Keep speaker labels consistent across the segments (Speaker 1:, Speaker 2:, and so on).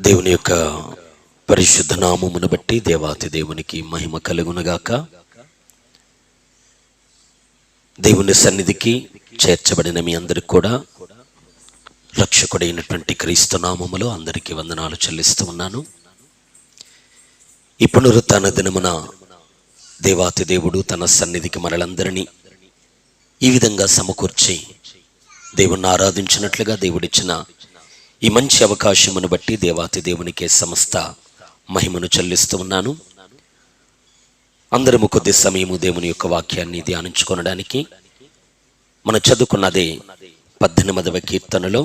Speaker 1: దేవుని యొక్క పరిశుద్ధ నామమును బట్టి దేవాతి దేవునికి మహిమ కలుగునుగాక. దేవుని సన్నిధికి చేర్చబడిన మీ అందరికి కూడా రక్షకుడైనటువంటి క్రీస్తు నామములో అందరికీ వందనాలు చెల్లిస్తూ ఉన్నాను. ఈ పునరుత్థాన దినమున దేవాతి దేవుడు తన సన్నిధికి మనలందరినీ ఈ విధంగా సమకూర్చి దేవుణ్ణి ఆరాధించినట్లుగా దేవుడిచ్చిన ఈ మంచి అవకాశమును బట్టి దేవాతి దేవునికే సమస్త మహిమను చెల్లిస్తూ ఉన్నాను. అందరము కొద్ది సమయము దేవుని యొక్క వాక్యాన్ని ధ్యానించుకొనడానికి మనం చదువుకున్నదే 18వ కీర్తనలో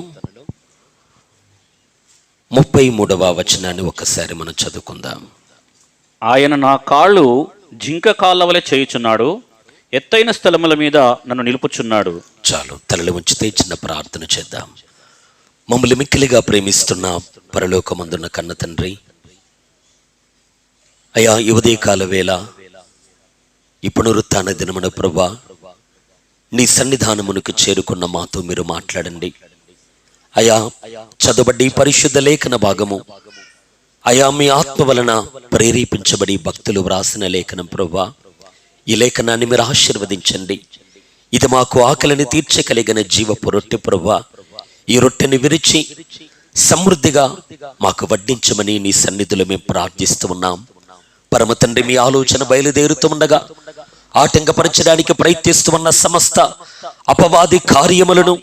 Speaker 1: 33వ వచనాన్ని ఒకసారి మనం చదువుకుందాం.
Speaker 2: ఆయన నా కాళ్ళు జింక కాళ్ళ వలె చేయుచున్నాడు, ఎత్తైన స్థలముల మీద నన్ను నిలుపుచున్నాడు.
Speaker 1: చాలు, తలలు ఉంచితే చిన్న ప్రార్థన చేద్దాం. మమ్మల్ని మిక్కిలిగా ప్రేమిస్తున్న పరలోకమందున్న కన్న తండ్రి, అయా ఈ ఉదయకాల వేళ ఈ పునరుత్థాన దినమున ప్రభువా నీ సన్నిధానమునకు చేరుకున్న మాతో మీరు మాట్లాడండి. అయా చదవబడి పరిశుద్ధ లేఖన భాగము అయా మీ ఆత్మ వలన ప్రేరేపించబడి భక్తులు వ్రాసిన లేఖనం ప్రభువా, ఈ లేఖనాన్ని మీరు ఆశీర్వదించండి. ఇది మాకు ఆకలిని తీర్చగలిగిన జీవపు రొట్టె ప్రభువా, ఈ రొట్టెని విరిచి సమృద్ధిగా మాకు వడ్డించమని నీ సన్నిధిలో మేము ప్రార్థిస్తూ ఉన్నాం. పరమ తండ్రి, మీ ఆలోచన బయలుదేరుతూ ఉండగా ఆటంకపరచడానికి ప్రయత్నిస్తూ ఉన్న సమస్త అపవాది కార్యములను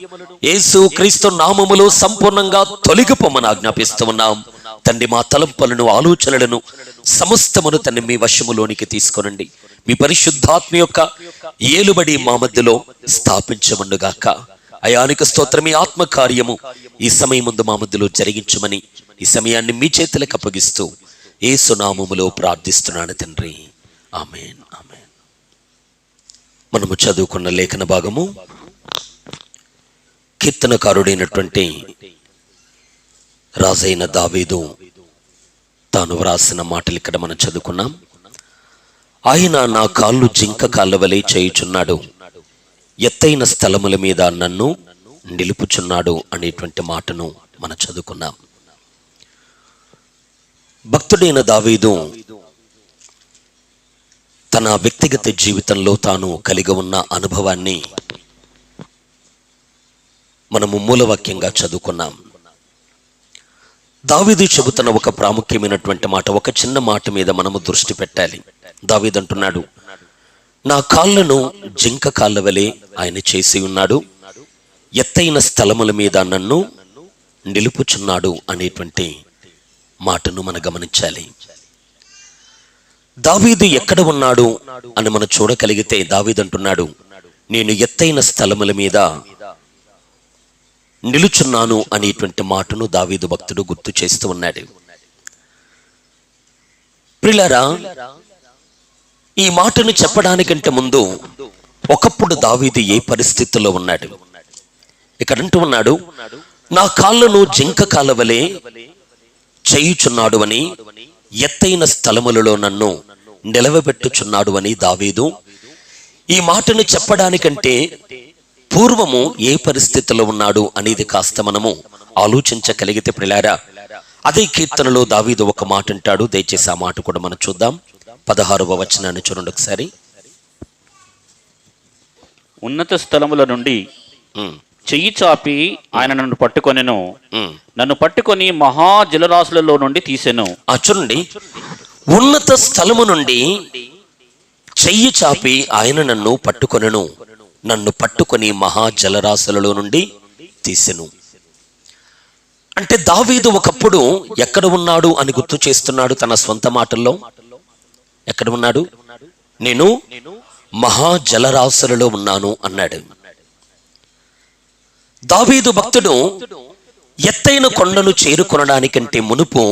Speaker 1: యేసు క్రీస్తు నామములో సంపూర్ణంగా తొలగిపోమని ఆజ్ఞాపిస్తూ ఉన్నాం. తండ్రి, మా తలంపులను ఆలోచనలను సమస్తమును తండ్రి మీ వశములోనికి తీసుకొనండి. మీ పరిశుద్ధాత్మ యొక్క ఏలుబడి మా మధ్యలో స్థాపించమనుగాక. అయానికి స్తోత్రం. ఈ ఆత్మ కార్యము ఈ సమయం ముందు మా మధ్యలో జరిగించమని ఈ సమయాన్ని మీ చేతులకు అప్పగిస్తూ యేసు నామములో ప్రార్థిస్తున్నాను తండ్రి, ఆమేన్, ఆమేన్. మనము చదువుకున్న లేఖన భాగము కీర్తనకారుడైనటువంటి రాజైన దావీదు తాను వ్రాసిన మాటలు ఇక్కడ మనం చదువుకున్నాం. ఆయన నా కాళ్ళు జింక కాళ్ళ వలె చేయుచున్నాడు, ఎత్తైన స్థలముల మీద నన్ను నిలుపుచున్నాడు అనేటువంటి మాటను మనం చదువుకున్నాం. భక్తుడైన దావీదు తన వ్యక్తిగత జీవితంలో తాను కలిగి ఉన్న అనుభవాన్ని మనము మూలవాక్యంగా చదువుకున్నాం. దావీదు చెబుతున్న ఒక ప్రాముఖ్యమైనటువంటి మాట, ఒక చిన్న మాట మీద మనము దృష్టి పెట్టాలి. దావీదు అంటున్నాడు, నా కాళ్ళను జింక కాళ్ళ వలె ఆయన చేసి ఉన్నాడు, ఎత్తైన స్థలముల మీద నన్ను నిలుపుచున్నాడు అనేటువంటి మాటను మనం గమనించాలి. దావీదు ఎక్కడ ఉన్నాడు అని మనం చూడగలిగితే దావీదు అంటున్నాడు, నేను ఎత్తైన స్థలముల మీద నిలుచున్నాను అనేటువంటి మాటను దావీదు భక్తుడు గుర్తు చేస్తూ ఉన్నాడు. ప్రియులారా, ఈ మాటను చెప్పడానికంటే ముందు ఒకప్పుడు దావీదు ఏ పరిస్థితుల్లో ఉన్నాడు? ఇక్కడ అంటూ ఉన్నాడు, నా కాళ్ళను జింక కాళ్ళ వలె చేయుచున్నాడు అని, ఎత్తైన స్థలములలో నన్ను నిలవబెట్టుచున్నాడు అని దావీదు ఈ మాటను చెప్పడానికంటే పూర్వము ఏ పరిస్థితిలో ఉన్నాడు అనేది కాస్త మనము ఆలోచించగలిగితే ప్రియులారా, అదే కీర్తనలో దావీదు ఒక మాట అంటాడు. దయచేసి ఆ మాట కూడా మనం చూద్దాం. 16వ వచనాన్ని చూడండి ఒకసారి.
Speaker 2: ఉన్నత స్థలముల నుండి చెయ్యి చాపి ఆయన నన్ను పట్టుకొనెను, నన్ను పట్టుకొని మహా జలరాశులలో నుండి తీసెను.
Speaker 1: చూడండి, ఉన్నత స్థలము నుండి చెయ్యి చాపి ఆయన నన్ను పట్టుకొనెను, నన్ను పట్టుకొని మహా జలరాశులలో నుండి తీసెను. అంటే దావీదు ఒకప్పుడు ఎక్కడ ఉన్నాడు అని గుర్తు చేస్తున్నాడు. తన స్వంత మాటల్లో ఎక్కడ ఉన్నాడు? నేను మహా జలరాశులలో ఉన్నాను అన్నాడు. దావీదు భక్తుడు ఎత్తైన కొండను చేరుకొనడానికంటే మునుపు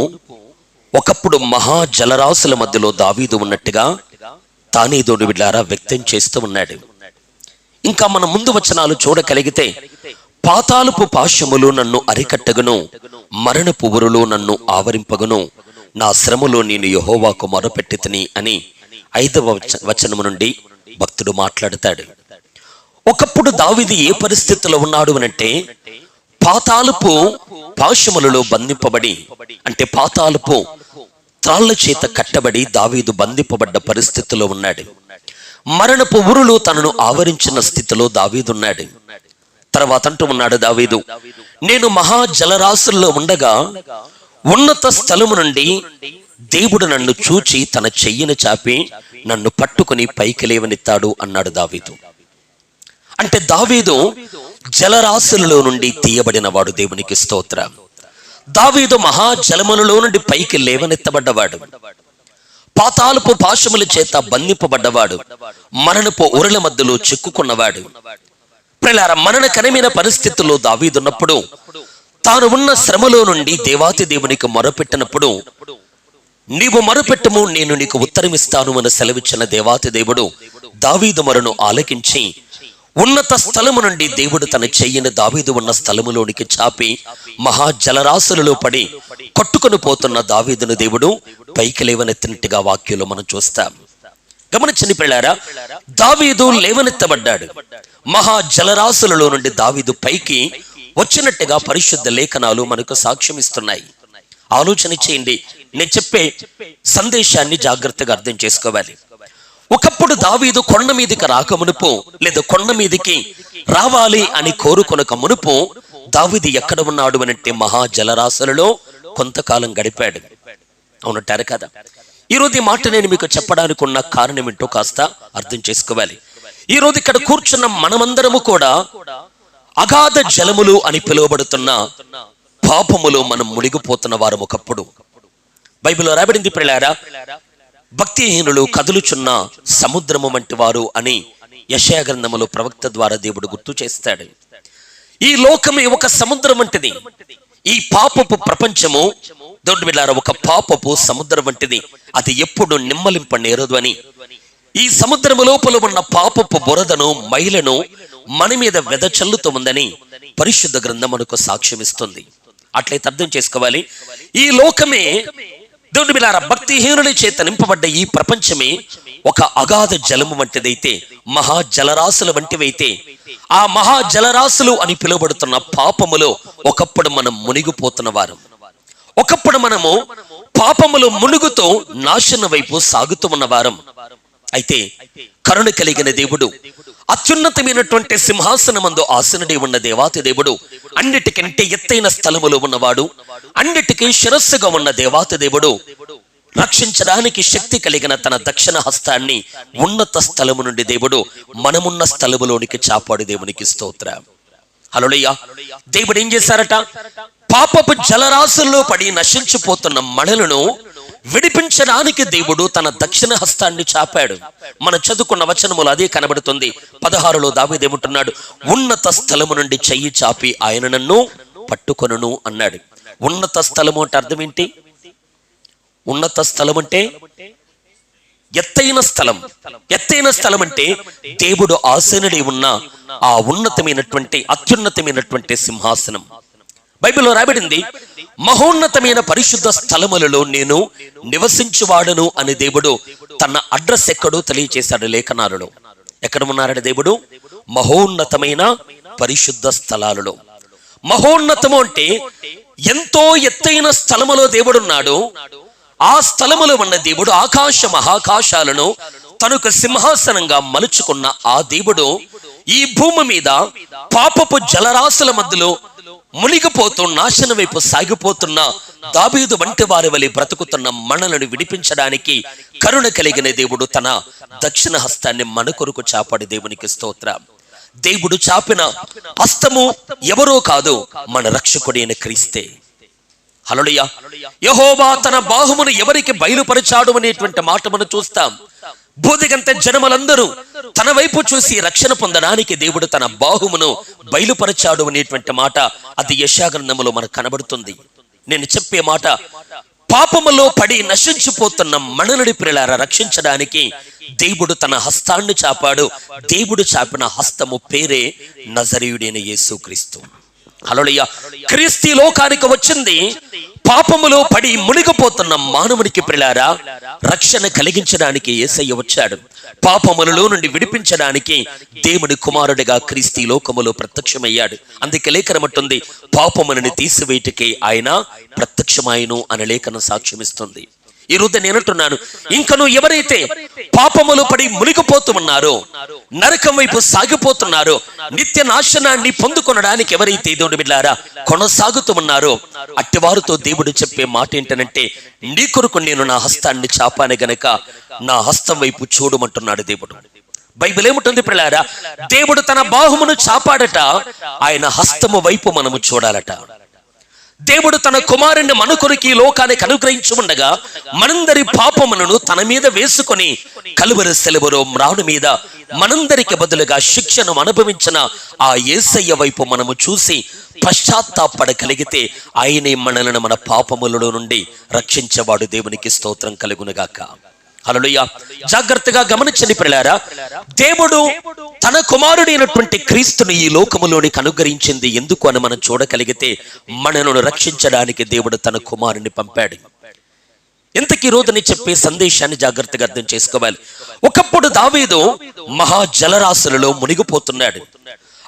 Speaker 1: ఒకప్పుడు మహా జలరాశుల మధ్యలో దావీదు ఉన్నట్టుగా దావీదు బిడ్డలారా వ్యక్తం చేస్తూ ఉన్నాడు. ఇంకా మన ముందు వచనాలు చూడగలిగితే, పాతాళపు పాశములు నన్ను అరికట్టగను, మరణపు ఉరులు నన్ను ఆవరింపగను, నా శ్రమలో నేను యెహోవాకు మొరపెట్టితిని అని 5వ వచనము నుండి భక్తుడు మాట్లాడతాడు. ఒకప్పుడు దావీదు ఏ పరిస్థితిలో ఉన్నాడు అనంటే, పాతాళపు పాశములలో బంధింపబడి, అంటే పాతాళపు త్రాళ్ల చేత కట్టబడి దావీదు బంధింపబడ్డ పరిస్థితిలో ఉన్నాడు. మరణపు ఉరులు తనను ఆవరించిన స్థితిలో దావీదున్నాడు. తర్వాత అంటూ ఉన్నాడు దావీదు, నేను మహా జలరాశుల్లో ఉండగా ఉన్నత స్థలము నుండి దేవుడు నన్ను చూచి తన చెయ్యిని చాపి నన్ను పట్టుకుని పైకి లేవనెత్తాడు అన్నాడు దావీదు. అంటే దావీదు జలరాశులలో నుండి తీయబడిన వాడు. దేవునికి స్తోత్రం. దావీదు మహాజలములలో నుండి పైకి లేవనెత్తబడ్డవాడు, పాతాళపు పాశముల చేత బంధింపబడ్డవాడు, మరణపు ఉరల మధ్యలో చిక్కుకున్నవాడు. ప్రియులారా, మరణకరమైన పరిస్థితుల్లో దావీదున్నప్పుడు, తాను ఉన్న శ్రమలో నుండి దేవాతి దేవునికి మొరపెట్టినప్పుడు, నీవు మొరపెట్టము నేను నీకు ఉత్తరమిస్తాను అని సెలవిచ్చిన దేవాతి దేవుడు దావీదు మొరను ఆలకించి ఉన్నత స్థలము నుండి దేవుడు తన చెయ్యిని దావీదు ఉన్న స్థలములోనికి చాపి మహాజలరాశులలో పడి కొట్టుకొని పోతున్న దావీదును దేవుడు పైకి లేవనెత్తినట్టుగా వాక్యంలో మనం చూస్తాం. గమనించండి ప్రియులారా, దావీదు లేవనెత్తబడ్డాడు. మహాజలరాశులలో నుండి దావీదు పైకి వచ్చినట్టుగా పరిశుద్ధ లేఖనాలు మనకు సాక్ష్యం ఇస్తున్నాయి. ఆలోచన చేయండి. నేను చెప్పే సందేశాన్ని జాగ్రత్తగా అర్థం చేసుకోవాలి. ఒకప్పుడు దావీదు కొండ మీదకి రాక మునుపు, లేదా కొండ మీదకి రావాలి అని కోరుకొనక మునుపు దావీదు ఎక్కడ ఉన్నాడు అనంటే మహాజలరాశులలో కొంతకాలం గడిపాడు. అవునంటారు కదా? ఈరోజు ఈ మాట నేను మీకు చెప్పడానికి ఉన్న కారణం ఏంటో కాస్త అర్థం చేసుకోవాలి. ఈరోజు ఇక్కడ కూర్చున్న మనమందరము కూడా అగాధ జలములు అని పిలువబడుతున్న పాపములో మనం మునిగిపోతున్న వారు. ఒకప్పుడు బైబిల్లో రాబడింది ప్రియులారా, భక్తిహీనులు కదులుచున్న సముద్రము వంటి వారు అని యెషయా గ్రంథములో ప్రవక్త ద్వారా దేవుడు గుర్తు చేస్తాడు. ఈ లోకమే ఒక సముద్రం వంటిది. ఈ పాపపు ప్రపంచము దేవుని బిడ్డలారా ఒక పాపపు సముద్రం వంటిది. అది ఎప్పుడు నిమ్మలింప నేరదు అని, ఈ సముద్రము లోపల ఉన్న పాపపు బురదను మైలను మన మీద వెదచల్లుతూ ఉందని పరిశుద్ధ గ్రంథం మనకు సాక్ష్యం ఇస్తుంది. అట్లయితే అర్థం చేసుకోవాలి, ఈ లోకమే దేవుని బిడ్డలారా భక్తిహీనుల చేత నింపబడ్డ ఈ ప్రపంచమే ఒక అగాధ జలము వంటిదైతే, మహాజలరాశుల వంటివైతే, ఆ మహాజలరాశులు అని పిలువబడుతున్న పాపములో ఒకప్పుడు మనం మునిగిపోతున్న వారు. ఒకప్పుడు మనము పాపములో మునుగుతూ నాశన వైపు సాగుతూ ఉన్న వారం. అయితే కరుణ కలిగిన దేవుడు, అత్యున్నతమైనటువంటి సింహాసనమందు ఆసనుడై ఉన్న దేవాతి దేవుడు, అన్నిటికంటే ఎత్తైన స్థలములో ఉన్నవాడు, అన్నిటికీ శిరస్సుగా ఉన్న దేవాతి దేవుడు రక్షించడానికి శక్తి కలిగిన తన దక్షిణ హస్తాన్ని ఉన్నత స్థలము నుండి దేవుడు మనమున్న స్థలములోనికి చాపాడు. దేవునికి స్తోత్రం. హల్లెలూయా. దేవుడు ఏం చేశారట? పాపపు జలరాశుల్లో పడి నశించిపోతున్న మనలను విడిపించడానికి దేవుడు తన దక్షిణ హస్తాన్ని చాపాడు. మనం చదువుకున్న వచనములు అదే కనబడుతుంది. 16లో దావీదు ఏమంటున్నాడు? ఉన్నత స్థలము నుండి చెయ్యి చాపి ఆయన నన్ను పట్టుకొనును అన్నాడు. ఉన్నత స్థలము అంటే అర్థం ఏంటి? ఉన్నత స్థలం అంటే ఎత్తైన స్థలం. ఎత్తైన స్థలం అంటే దేవుడు ఆసనుడై ఉన్న ఆ ఉన్నతమైనటువంటి అత్యున్నతమైనటువంటి సింహాసనం. బైబిల్లో రాబడింది, మహోన్నతమైన పరిశుద్ధ స్థలములలో నేను నివసించువాడను అని దేవుడు తన అడ్రస్ ఎక్కడో తెలియచేశాడు లేఖనాలలో. ఎక్కడ ఉన్నాడు దేవుడు? మహోన్నతమైన పరిశుద్ధ స్థలాలలో. మహోన్నతము అంటే ఎంతో ఎత్తైన స్థలములో దేవుడున్నాడు. ఆ స్థలములో ఉన్న దేవుడు ఆకాశ మహాకాశాలను తనకు సింహాసనంగా మలుచుకున్న ఆ దేవుడు ఈ భూమి మీద పాపపు జలరాశుల మధ్యలో మునిగిపోతూ నాశనం వైపు సాగిపోతున్న దావీదు వంటి వారి వలె బ్రతుకుతున్న మనలను విడిపించడానికి కరుణ కలిగిన దేవుడు తన దక్షిణ హస్తాన్ని మన కొరకు చాపాడు. దేవునికి స్తోత్రం. దేవుడు చాపిన హస్తము ఎవరో కాదు, మన రక్షకుడైన క్రీస్తే. హల్లెలూయా. యెహోవా తన బాహుమును ఎవరికి బయలుపరిచాడు అనేటువంటి మాట మనం చూస్తాం. భూదిగంత జనములందరూ తన వైపు చూసి రక్షణ పొందడానికి దేవుడు తన బాహుమును బయలుపరిచాడు అనేటువంటి మాట అది యెషయా గ్రంథములో మనకు కనబడుతుంది. నేను చెప్పే మాట, పాపములో పడి నశించిపోతున్న మననుడి ప్రియులారా రక్షించడానికి దేవుడు తన హస్తాన్ని చాపాడు. దేవుడు చాపిన హస్తము పేరే నజరేయుడైన యేసుక్రీస్తు. హల్లెలూయా. క్రీస్తు లోకానికి వచ్చింది పాపములో పడి మునిగిపోతున్న మానవునికి ప్రియులారా రక్షణ కలిగించడానికి యేసయ్య వచ్చాడు. పాపములలో నుండి విడిపించడానికి దేవుని కుమారుడిగా క్రీస్తు లోకములో ప్రత్యక్షమయ్యాడు. అందుకే లేఖనం అంటుంది, పాపములను తీసివేయటకే ఆయన ప్రత్యక్షమాయను అనే లేఖనం సాక్ష్యమిస్తుంది. ఈ రోజు నేను అంటున్నాను, ఇంకను ఎవరైతే పాపములు పడి మునిగిపోతూ ఉన్నారో, నరకం వైపు సాగిపోతున్నారో, నిత్య నాశనాన్ని పొందుకొనడానికి ఎవరైతే దేవుని బిడ్డలారా కొనసాగుతూ ఉన్నారో, అట్టివారితో దేవుడు చెప్పే మాట ఏంటనంటే, నీ కొరకు నేను నా హస్తాన్ని చాపాను గనక నా హస్తం వైపు చూడమంటున్నాడు దేవుడు. బైబిల్ ఏముంటుంది పిల్లారా? దేవుడు తన బాహుమును చాపాడట, ఆయన హస్తము వైపు మనము చూడాలట. దేవుడు తన కుమారుని మన కొరకు ఈ లోకానికి అనుగ్రహించి ఉండగా మనందరి పాపములను తన మీద వేసుకొని కలువరి శిలువలో మ్రాను మీద మనందరికి బదులుగా శిక్షను అనుభవించిన ఆ యేసయ్య వైపు మనము చూసి పశ్చాత్తాపడగలిగితే ఆయనే మనలను మన పాపములలో నుండి రక్షించేవాడు. దేవునికి స్తోత్రం కలుగునుగాక. హల్లెలూయా. జాగ్రత్తగా గమనించండి ప్రియులారా, దేవుడు తన కుమారుడైనటువంటి క్రీస్తుని ఈ లోకములోనికి అనుగ్రహించింది ఎందుకు అని మనం చూడగలిగితే, మనను రక్షించడానికి దేవుడు తన కుమారుని పంపాడు. ఇంతకీ రోజుని చెప్పే సందేశాన్ని జాగ్రత్తగా అర్థం చేసుకోవాలి. ఒకప్పుడు దావీదు మహా జలరాశులలో మునిగిపోతున్నాడు.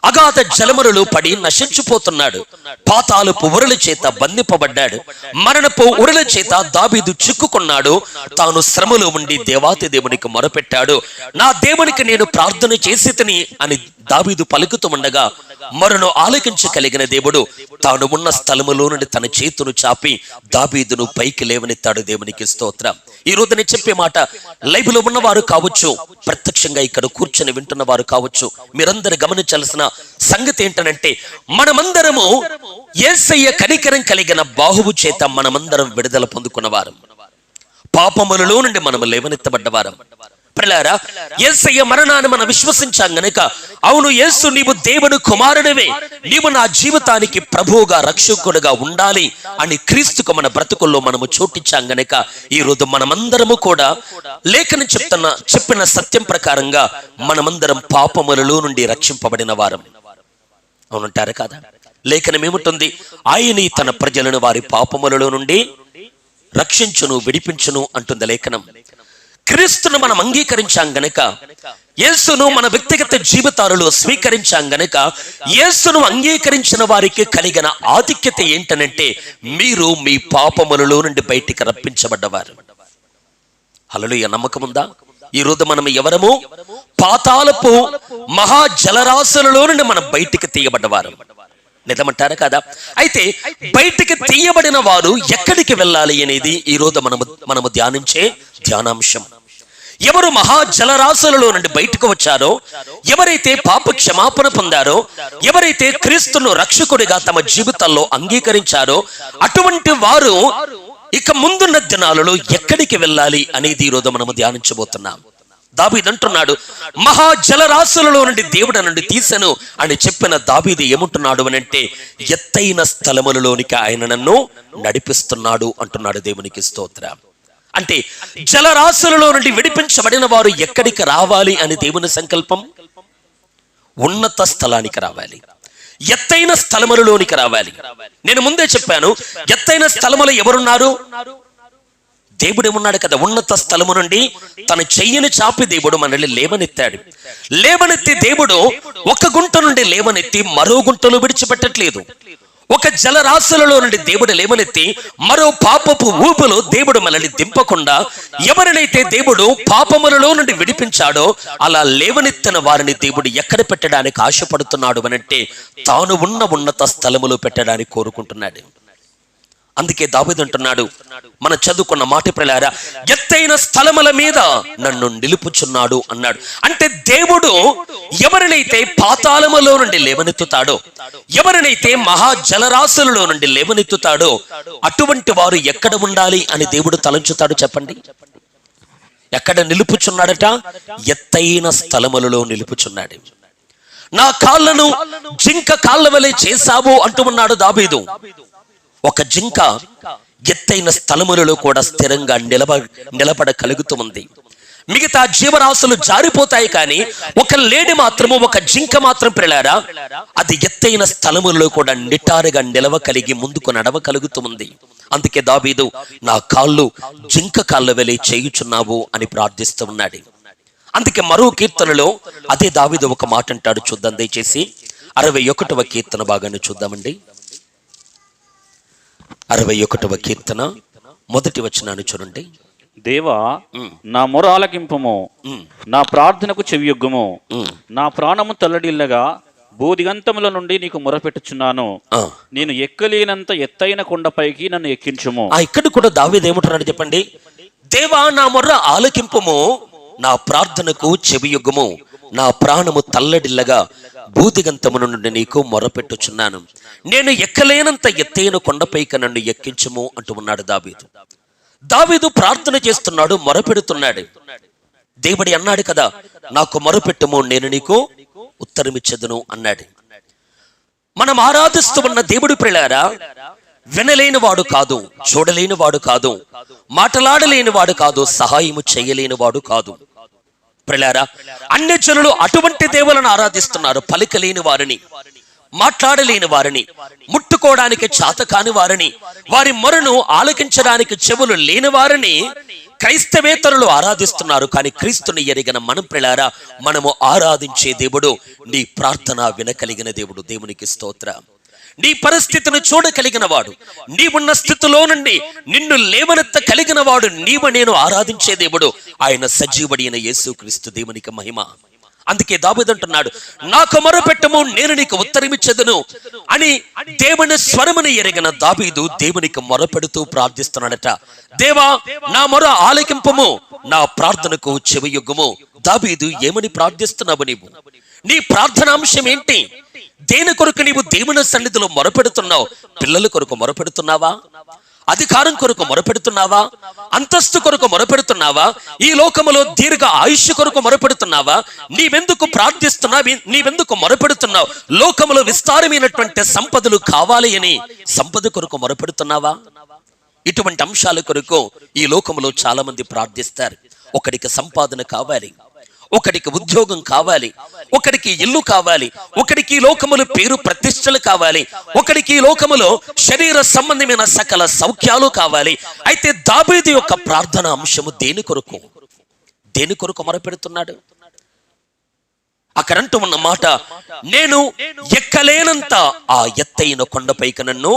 Speaker 1: అగాధ జలములలో పడి నశించిపోతున్నాడు. పాతాళపు ఉరల చేత బంధింపబడ్డాడు. మరణపు ఉరల చేత దావీదు చిక్కుకున్నాడు. తాను శ్రమలో ఉండి దేవాతి దేవునికి మొరపెట్టాడు. నా దేవునికి నేను ప్రార్థన చేసి తిని అని దావీదు పలుకుతూ ఉండగా మరను ఆలకించగలిగిన దేవుడు తాను ఉన్న స్థలములో నుండి తన చేతును చాపి దావీదును పైకి లేవనెత్తాడు. దేవునికి స్తోత్రం. ఈ రోజు నేను చెప్పే మాట లైవ్లో ఉన్నవారు కావచ్చు, ప్రత్యక్షంగా ఇక్కడ కూర్చొని వింటున్న వారు కావచ్చు, మీరందరూ గమనించాల్సిన సంగతి ఏంటనంటే, మనమందరము యేసయ్య కనికరం కలిగిన బాహువు చేత మనమందరం విడుదల పొందుకున్నవారం. పాపములలో నుండి మనము లేవనెత్తబడ్డవారం. ప్రియులారా, యేసయ్య మరణాన్ని మనం విశ్వసించాం గనుక, అవును యేసు నీవు దేవుని కుమారుడివే, నీవు నా జీవితానికి ప్రభువుగా రక్షకుడుగా ఉండాలి అని క్రీస్తుకు మన బ్రతుకుల్లో మనము చోటిచ్చాం గనుక ఈ రోజు మనమందరము కూడా లేఖనం చెప్పిన సత్యం ప్రకారంగా మనమందరం పాపములలో నుండి రక్షింపబడిన వారం. అవునంటారా కాదా? లేఖనం ఏముంటుంది? ఆయన తన ప్రజలను వారి పాపములలో నుండి రక్షించును, విడిపించును అంటుంది లేఖనం. క్రీస్తును మనం అంగీకరించాం గనక, యేసును మన వ్యక్తిగత జీవితాలలో స్వీకరించాం గనక, యేసును అంగీకరించిన వారికి కలిగిన ఆధిక్యత ఏంటనంటే, మీరు మీ పాపములలో నుండి బయటికి రప్పించబడ్డవారు. హల్లెలూయా. నమ్మకం ఉందా? ఈ రోజు మనం ఎవరము? పాతాళపు మహా జలరాశులలో నుండి మనం బయటికి తీయబడ్డవారు. నిజమంటారా కదా? అయితే బయటికి తీయబడిన వారు ఎక్కడికి వెళ్ళాలి అనేది ఈ రోజు మనము ధ్యానించే ధ్యానాంశం. ఎవరు మహా జలరాశులలో నుండి బయటకు వచ్చారో, ఎవరైతే పాప క్షమాపణ పొందారో, ఎవరైతే క్రీస్తును రక్షకుడిగా తమ జీవితాల్లో అంగీకరించారో, అటువంటి వారు ఇక ముందున్న దినాలలో ఎక్కడికి వెళ్ళాలి అనేది ఈ రోజు మనము ధ్యానించబోతున్నాం. దావీదు అంటున్నాడు, మహా జలరాశులలో నుండి దేవుడు నుండి తీసెను అని చెప్పిన దావీదు ఏమంటున్నాడు అనంటే, ఎత్తైన స్థలములలోనికి ఆయన నన్ను నడిపిస్తున్నాడు అంటున్నాడు. దేవునికి స్తోత్రం. అంటే జలరాశులలో నుండి విడిపించబడిన వారు ఎక్కడికి రావాలి అని దేవుని సంకల్పం? ఉన్నత స్థలానికి రావాలి, ఎత్తైన స్థలములలోనికి రావాలి. నేను ముందే చెప్పాను, ఎత్తైన స్థలములో ఎవరున్నారు? దేవుడు ఏమున్నాడు కదా. ఉన్నత స్థలము నుండి తన చెయ్యిని చాపి దేవుడు మనల్ని లేవనెత్తాడు. లేవనెత్తి దేవుడు ఒక గుంట నుండి లేవనెత్తి మరో గుంటలో విడిచిపెట్టట్లేదు. ఒక జలరాశులలో నుండి దేవుడు లేవనెత్తి మరో పాపపు ఊపులో దేవుడు మనల్ని దింపకుండా, ఎవరినైతే దేవుడు పాపములలో నుండి విడిపించాడో అలా లేవనెత్తిన వారిని దేవుడు ఎక్కడ పెట్టడానికి ఆశపడుతున్నాడు అనంటే, తాను ఉన్న ఉన్నత స్థలములో పెట్టడానికి కోరుకుంటున్నాడు. అందుకే దావీదు అంటున్నాడు, మన చదువుకున్న మాట ప్రకారం, ఎత్తైన స్థలముల మీద నన్ను నిలుపుచున్నాడు అన్నాడు. అంటే దేవుడు ఎవరినైతే పాతాళములో నుండి లేవనెత్తుతాడో, ఎవరినైతే మహా జలరాశులలో నుండి లేవనెత్తుతాడో, అటువంటి వారు ఎక్కడ ఉండాలి అని దేవుడు తలంచుతాడు చెప్పండి? ఎక్కడ నిలుపుచున్నాడట? ఎత్తైన స్థలములలో నిలుపుచున్నాడు. నా కాళ్ళను జింక కాళ్ళ వలె చేశావు అంటూ ఉన్నాడు దావీదు. ఒక జింక ఎత్తైన స్థలములలో కూడా స్థిరంగా నిలబడగలుగుతూ ఉంది. మిగతా జీవరాశులు జారిపోతాయి, కానీ ఒక లేడి మాత్రము, ఒక జింక మాత్రం ప్రియులారా అది ఎత్తైన స్థలములలో కూడా నిటారుగా నిలవ కలిగి ముందుకు నడవగలుగుతుంది. అందుకే దావీదు నా కాళ్ళు జింక కాళ్ళ వెలి చేయుచున్నావు అని ప్రార్థిస్తూ ఉన్నాడు. అందుకే మరో కీర్తనలో అదే దావీదు ఒక మాట అంటాడు, చూద్దాం దయచేసి 61వ కీర్తన భాగాన్ని చూద్దామండి. 61వ కీర్తన మొదటి వచనాన్ని చూడండి.
Speaker 2: దేవా నా మొర ఆలకింపుము, నా ప్రార్థనకు చెవియొగ్గుము. నా ప్రాణము తల్లడిల్లగా భూదిగంతముల నుండి నీకు మొరపెట్టుచున్నాను. నేను ఎక్కలేనంత ఎత్తైన కొండపైకి నన్ను ఎక్కించుము.
Speaker 1: ఇక్కడ కూడా దావీదు ఏమంటున్నాడు చెప్పండి. దేవా నా మొర్ర ఆలకింపుము, నా ప్రార్థనకు చెవియొగ్గుము. నా ప్రాణము తల్లడిల్లగా భూదిగంతముల నుండి నీకు మొరపెట్టుచున్నాను. నేను ఎక్కలేనంత ఎత్తైన కొండపైకి నన్ను ఎక్కించుము అంటూ ఉన్నాడు దావీదు. దావీదు ప్రార్థన చేస్తున్నాడు, మొరపెడుతున్నాడు. దేవుడి అన్నాడు కదా, నాకు మొరపెట్టుము, నేను నీకు ఉత్తరమిచ్చెదను అన్నాడు. మనం ఆరాధిస్తూ ఉన్న దేవుడు ప్రియులారా వినలేని వాడు కాదు, చూడలేని వాడు కాదు, మాట్లాడలేని వాడు కాదు, సహాయము చేయలేని వాడు కాదు. ప్రియులారా అన్య జనులు అటువంటి దేవులను ఆరాధిస్తున్నారు. పలికలేని వారిని, మాట్లాడలేని వారిని, ముట్టుకోవడానికి చేత కాని వారిని, వారి మొరను ఆలకించడానికి చెవులు లేని వారిని క్రైస్తవేతరులు ఆరాధిస్తున్నారు. కానీ క్రీస్తుని ఎరిగిన మనం ప్రియులారా మనము ఆరాధించే దేవుడు నీ ప్రార్థన వినకలిగిన దేవుడు. దేవునికి స్తోత్రం. నీ పరిస్థితిని చూడగలిగిన వాడు, నీవున్న స్థితిలో నుండి నిన్ను లేవనెత్త కలిగిన వాడు, నీవు నేను ఆరాధించే దేవుడు ఆయన సజీవుడైన యేసుక్రీస్తు. దేవునికి మహిమ. అందుకే దావీదు అంటున్నాడు, నాకు మొరపెట్టుము, నేను నీకు ఉత్తరమిచ్చెదను అని దేవుని స్వరమును ఎరిగిన దావీదు దేవునికి మొరపెడుతూ ప్రార్థిస్తున్నాడట. దేవా నా మొర ఆలకింపుము, నా ప్రార్థనకు చెవియొగ్గుము. దావీదు ఏమని ప్రార్థిస్తున్నావు నీవు? నీ ప్రార్థనాంశం ఏంటి? దేని కొరకు నీవు దేవుని సన్నిధిలో మొరపెడుతున్నావు? పిల్లల కొరకు మొరపెడుతున్నావా? అధికారం కొరకు మొరపెడుతున్నావా? అంతస్తు కొరకు మొరపెడుతున్నావా? ఈ లోకములో దీర్ఘ ఆయుష్ కొరకు మొరపెడుతున్నావా? నీవెందుకు ప్రార్థిస్తున్నావు? నీవెందుకు మొరపెడుతున్నావు? లోకములో విస్తారమైనటువంటి సంపదలు కావాలి అని సంపద కొరకు మొరపెడుతున్నావా? ఇటువంటి అంశాల కొరకు ఈ లోకములో చాలా మంది ప్రార్థిస్తారు. ఒకరికి సంపాదన కావాలి, ఒకడికి ఉద్యోగం కావాలి, ఒకడికి ఇల్లు కావాలి, ఒకడికి లోకములు పేరు ప్రతిష్టలు కావాలి, ఒకడికి లోకములో శరీర సంబంధమైన సకల సౌఖ్యాలు కావాలి. అయితే దావీదు యొక్క ప్రార్థన అంశము దేని కొరకు, దేని కొరకు మొరపెడుతున్నాడు? అక్కడంటూ ఉన్న మాట, నేను ఎక్కలేనంత ఆ ఎత్తైన కొండపైకి నన్ను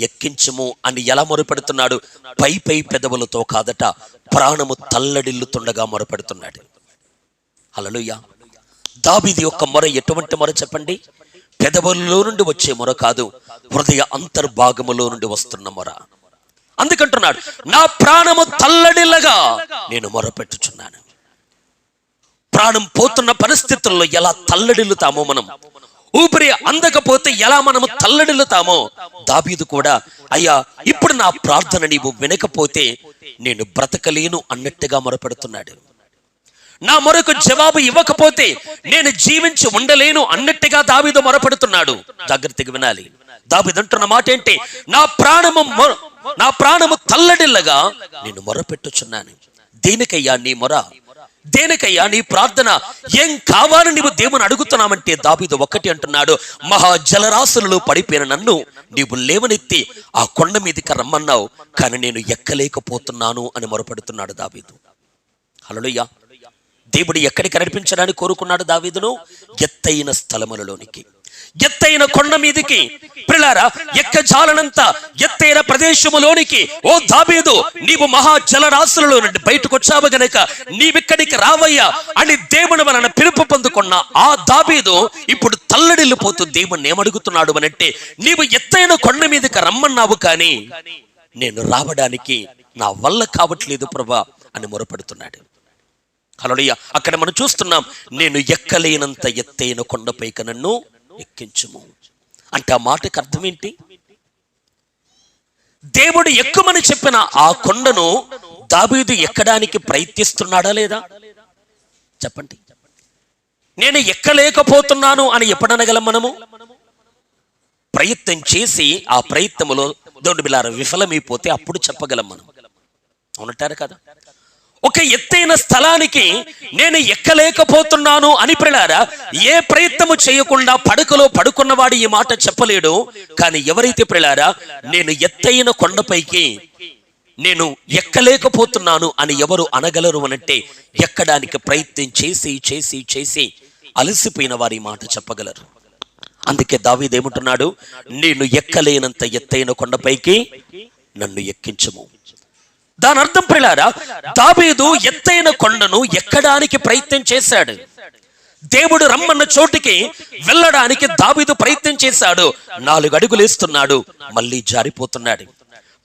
Speaker 1: ఎక్కించుము అని ఎలా మొరపెడుతున్నాడు? పై పై పెదవులతో కాదట, ప్రాణము తల్లడిల్లుతుండగా మొరపెడుతున్నాడు. హల్లెలూయా. దావీదు యొక్క మొర ఎటువంటి మొర చెప్పండి? పెదవుల్లో నుండి వచ్చే మొర కాదు, హృదయ అంతర్భాగములో నుండి వస్తున్న మొర. అందుకంటున్నాడు, నా ప్రాణము తల్లడిల్లగా నేను మొరపెట్టుచున్నాను. ప్రాణం పోతున్న పరిస్థితుల్లో ఎలా తల్లడిల్లుతామో, మనం ఊపిరి అందకపోతే ఎలా మనము తల్లడిల్లుతామో, దావీదు కూడా అయ్యా ఇప్పుడు నా ప్రార్థన నీవు వినకపోతే నేను బ్రతకలేను అన్నట్టుగా మొరపెడుతున్నాడు. నా మొరకు జవాబు ఇవ్వకపోతే నేను జీవించి ఉండలేను అన్నట్టుగా దావీదు మొరపెడుతున్నాడు. జాగ్రత్తగా వినాలి. దావీదు అంటున్న మాట ఏంటి? నా ప్రాణము తల్లడిల్లగా నేను మొరపెట్టుచున్నాను. దేనికయ్యా నీ మొర? దేనికయ్యా నీ ప్రార్థన? ఏం కావాలని నీవు దేవుని అడుగుతున్నామంటే దావీదు ఒకటి అంటున్నాడు, మహా జలరాశులలో పడిపోయిన నన్ను నీవు లేవనెత్తి ఆ కొండ మీదకి రమ్మన్నావు, కానీ నేను ఎక్కలేకపోతున్నాను అని మొరపెడుతున్నాడు దావీదు. హల్లెలూయా. దేవుడు ఎక్కడికి నడిపించడానికి కోరుకున్నాడు దావీదును? ఎత్తైన స్థలములలోనికి, ఎత్తైన కొండ మీదికి. ప్రియులారా ఎక్కజాలనంత ఎత్తైన ప్రదేశములోనికి ఓ దావీదు నీవు మహా జలరాశులలో నుండి బయటకు వచ్చావు గనక నీవిక్కడికి రావయ్యా అని దేవుని వలన పిలుపు పొందుకున్న ఆ దావీదు ఇప్పుడు తల్లడిల్లిపోతూ దేవుణ్ణి ఏమడుగుతున్నాడు అనంటే, నీవు ఎత్తైన కొండ మీదకి రమ్మన్నావు, కానీ నేను రావడానికి నా వల్ల కావట్లేదు ప్రభా అని మొరపెడుతున్నాడు. హల్లెలూయా. అక్కడ మనం చూస్తున్నాం, నేను ఎక్కలేనంత ఎత్తైన కొండపైకి నన్ను ఎక్కించుము అంటే ఆ మాటకు అర్థం ఏంటి? దేవుడు ఎక్కుమని చెప్పిన ఆ కొండను దావీదు ఎక్కడానికి ప్రయత్నిస్తున్నాడా లేదా? చెప్పండి. నేను ఎక్కలేకపోతున్నాను అని ఎప్పుడనగలం మనము? ప్రయత్నం చేసి ఆ ప్రయత్నములో దొండు బిలార విఫలమైపోతే అప్పుడు చెప్పగలం మనం. అవునంటారు కదా. ఒక ఎత్తైన స్థలానికి నేను ఎక్కలేకపోతున్నాను అని ప్రియులారా ఏ ప్రయత్నము చేయకుండా పడకలో పడుకున్నవాడు ఈ మాట చెప్పలేడు. కానీ ఎవరైతే ప్రియులారా నేను ఎత్తైన కొండపైకి నేను ఎక్కలేకపోతున్నాను అని ఎవరు అనగలరు అనంటే ఎక్కడానికి ప్రయత్నం చేసి చేసి చేసి అలసిపోయిన వారి మాట చెప్పగలరు. అందుకే దావీదు ఏమంటున్నాడు, నేను ఎక్కలేనంత ఎత్తైన కొండపైకి నన్ను ఎక్కించము. దాని అర్థం ప్రియులారా దావీదు ఎత్తైన కొండను ఎక్కడానికి ప్రయత్నం చేశాడు. దేవుడు రమ్మన్న చోటికి వెళ్ళడానికి దావీదు ప్రయత్నం చేశాడు. 4 అడుగులేస్తున్నాడు, మళ్ళీ జారిపోతున్నాడు.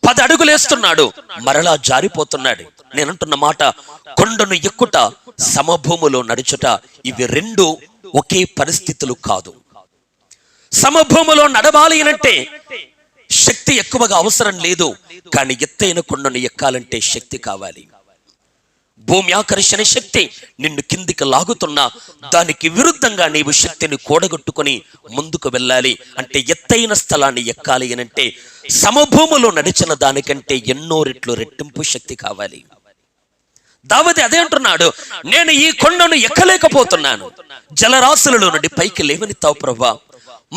Speaker 1: 10 అడుగులేస్తున్నాడు, మరలా జారిపోతున్నాడు. నేనంటున్న మాట, కొండను ఎక్కుట సమభూమిలో నడుచుట ఇవి 2 ఒకే పరిస్థితులు కాదు. సమభూమిలో నడవాలి అంటే శక్తి ఎక్కువగా అవసరం లేదు, కానీ ఎత్తైన కొండను ఎక్కాలంటే శక్తి కావాలి. భూమి ఆకర్షణ శక్తి నిన్ను కిందికి లాగుతున్నా దానికి విరుద్ధంగా నీవు శక్తిని కూడగొట్టుకొని ముందుకు వెళ్ళాలి. అంటే ఎత్తైన స్థలాన్ని ఎక్కాలి అనంటే సమభూమిలో నడిచిన దానికంటే ఎన్నో రెట్లు రెట్టింపు శక్తి కావాలి. దావీదు అదే అంటున్నాడు, నేను ఈ కొండను ఎక్కలేకపోతున్నాను. జలరాశులలో నుండి పైకి లేవనెత్తావు ప్రభువా,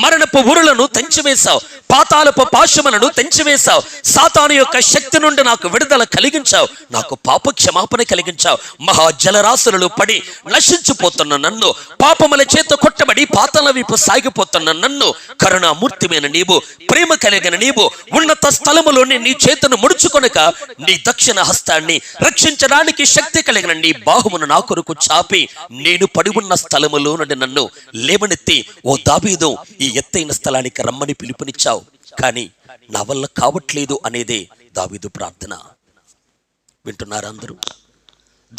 Speaker 1: మరణపు ఉరులను తెంచివేశావు, పాతాళపు పాశములను తెంచివేశావు, సాతాను యొక్క శక్తి నుండి నాకు విడుదల కలిగించావు, నాకు పాప క్షమాపణ కలిగించావు. మహా జలరాశులలో పడి నశించిపోతున్న నన్ను, పాపముల చేత కొట్టబడి పాతాళ వైపు సాగిపోతున్న నన్ను కరుణామూర్తిమైన నీవు, ప్రేమ కలిగిన నీవు ఉన్నత స్థలములోని నీ చేతును ముడుచుకొనక నీ దక్షిణ హస్తాన్ని రక్షించడానికి శక్తి కలిగిన నీ బాహుమును నా కొరకు చాపి నేను పడి ఉన్న స్థలములో నుండి నన్ను లేవనెత్తి, ఓ దావీదు ఈ ఎత్తైన స్థలానికి రమ్మని పిలుపునిచ్చావు, కానీ నా వల్ల కావట్లేదు అనేదే దావీదు ప్రార్థన. వింటున్నారా అందరూ?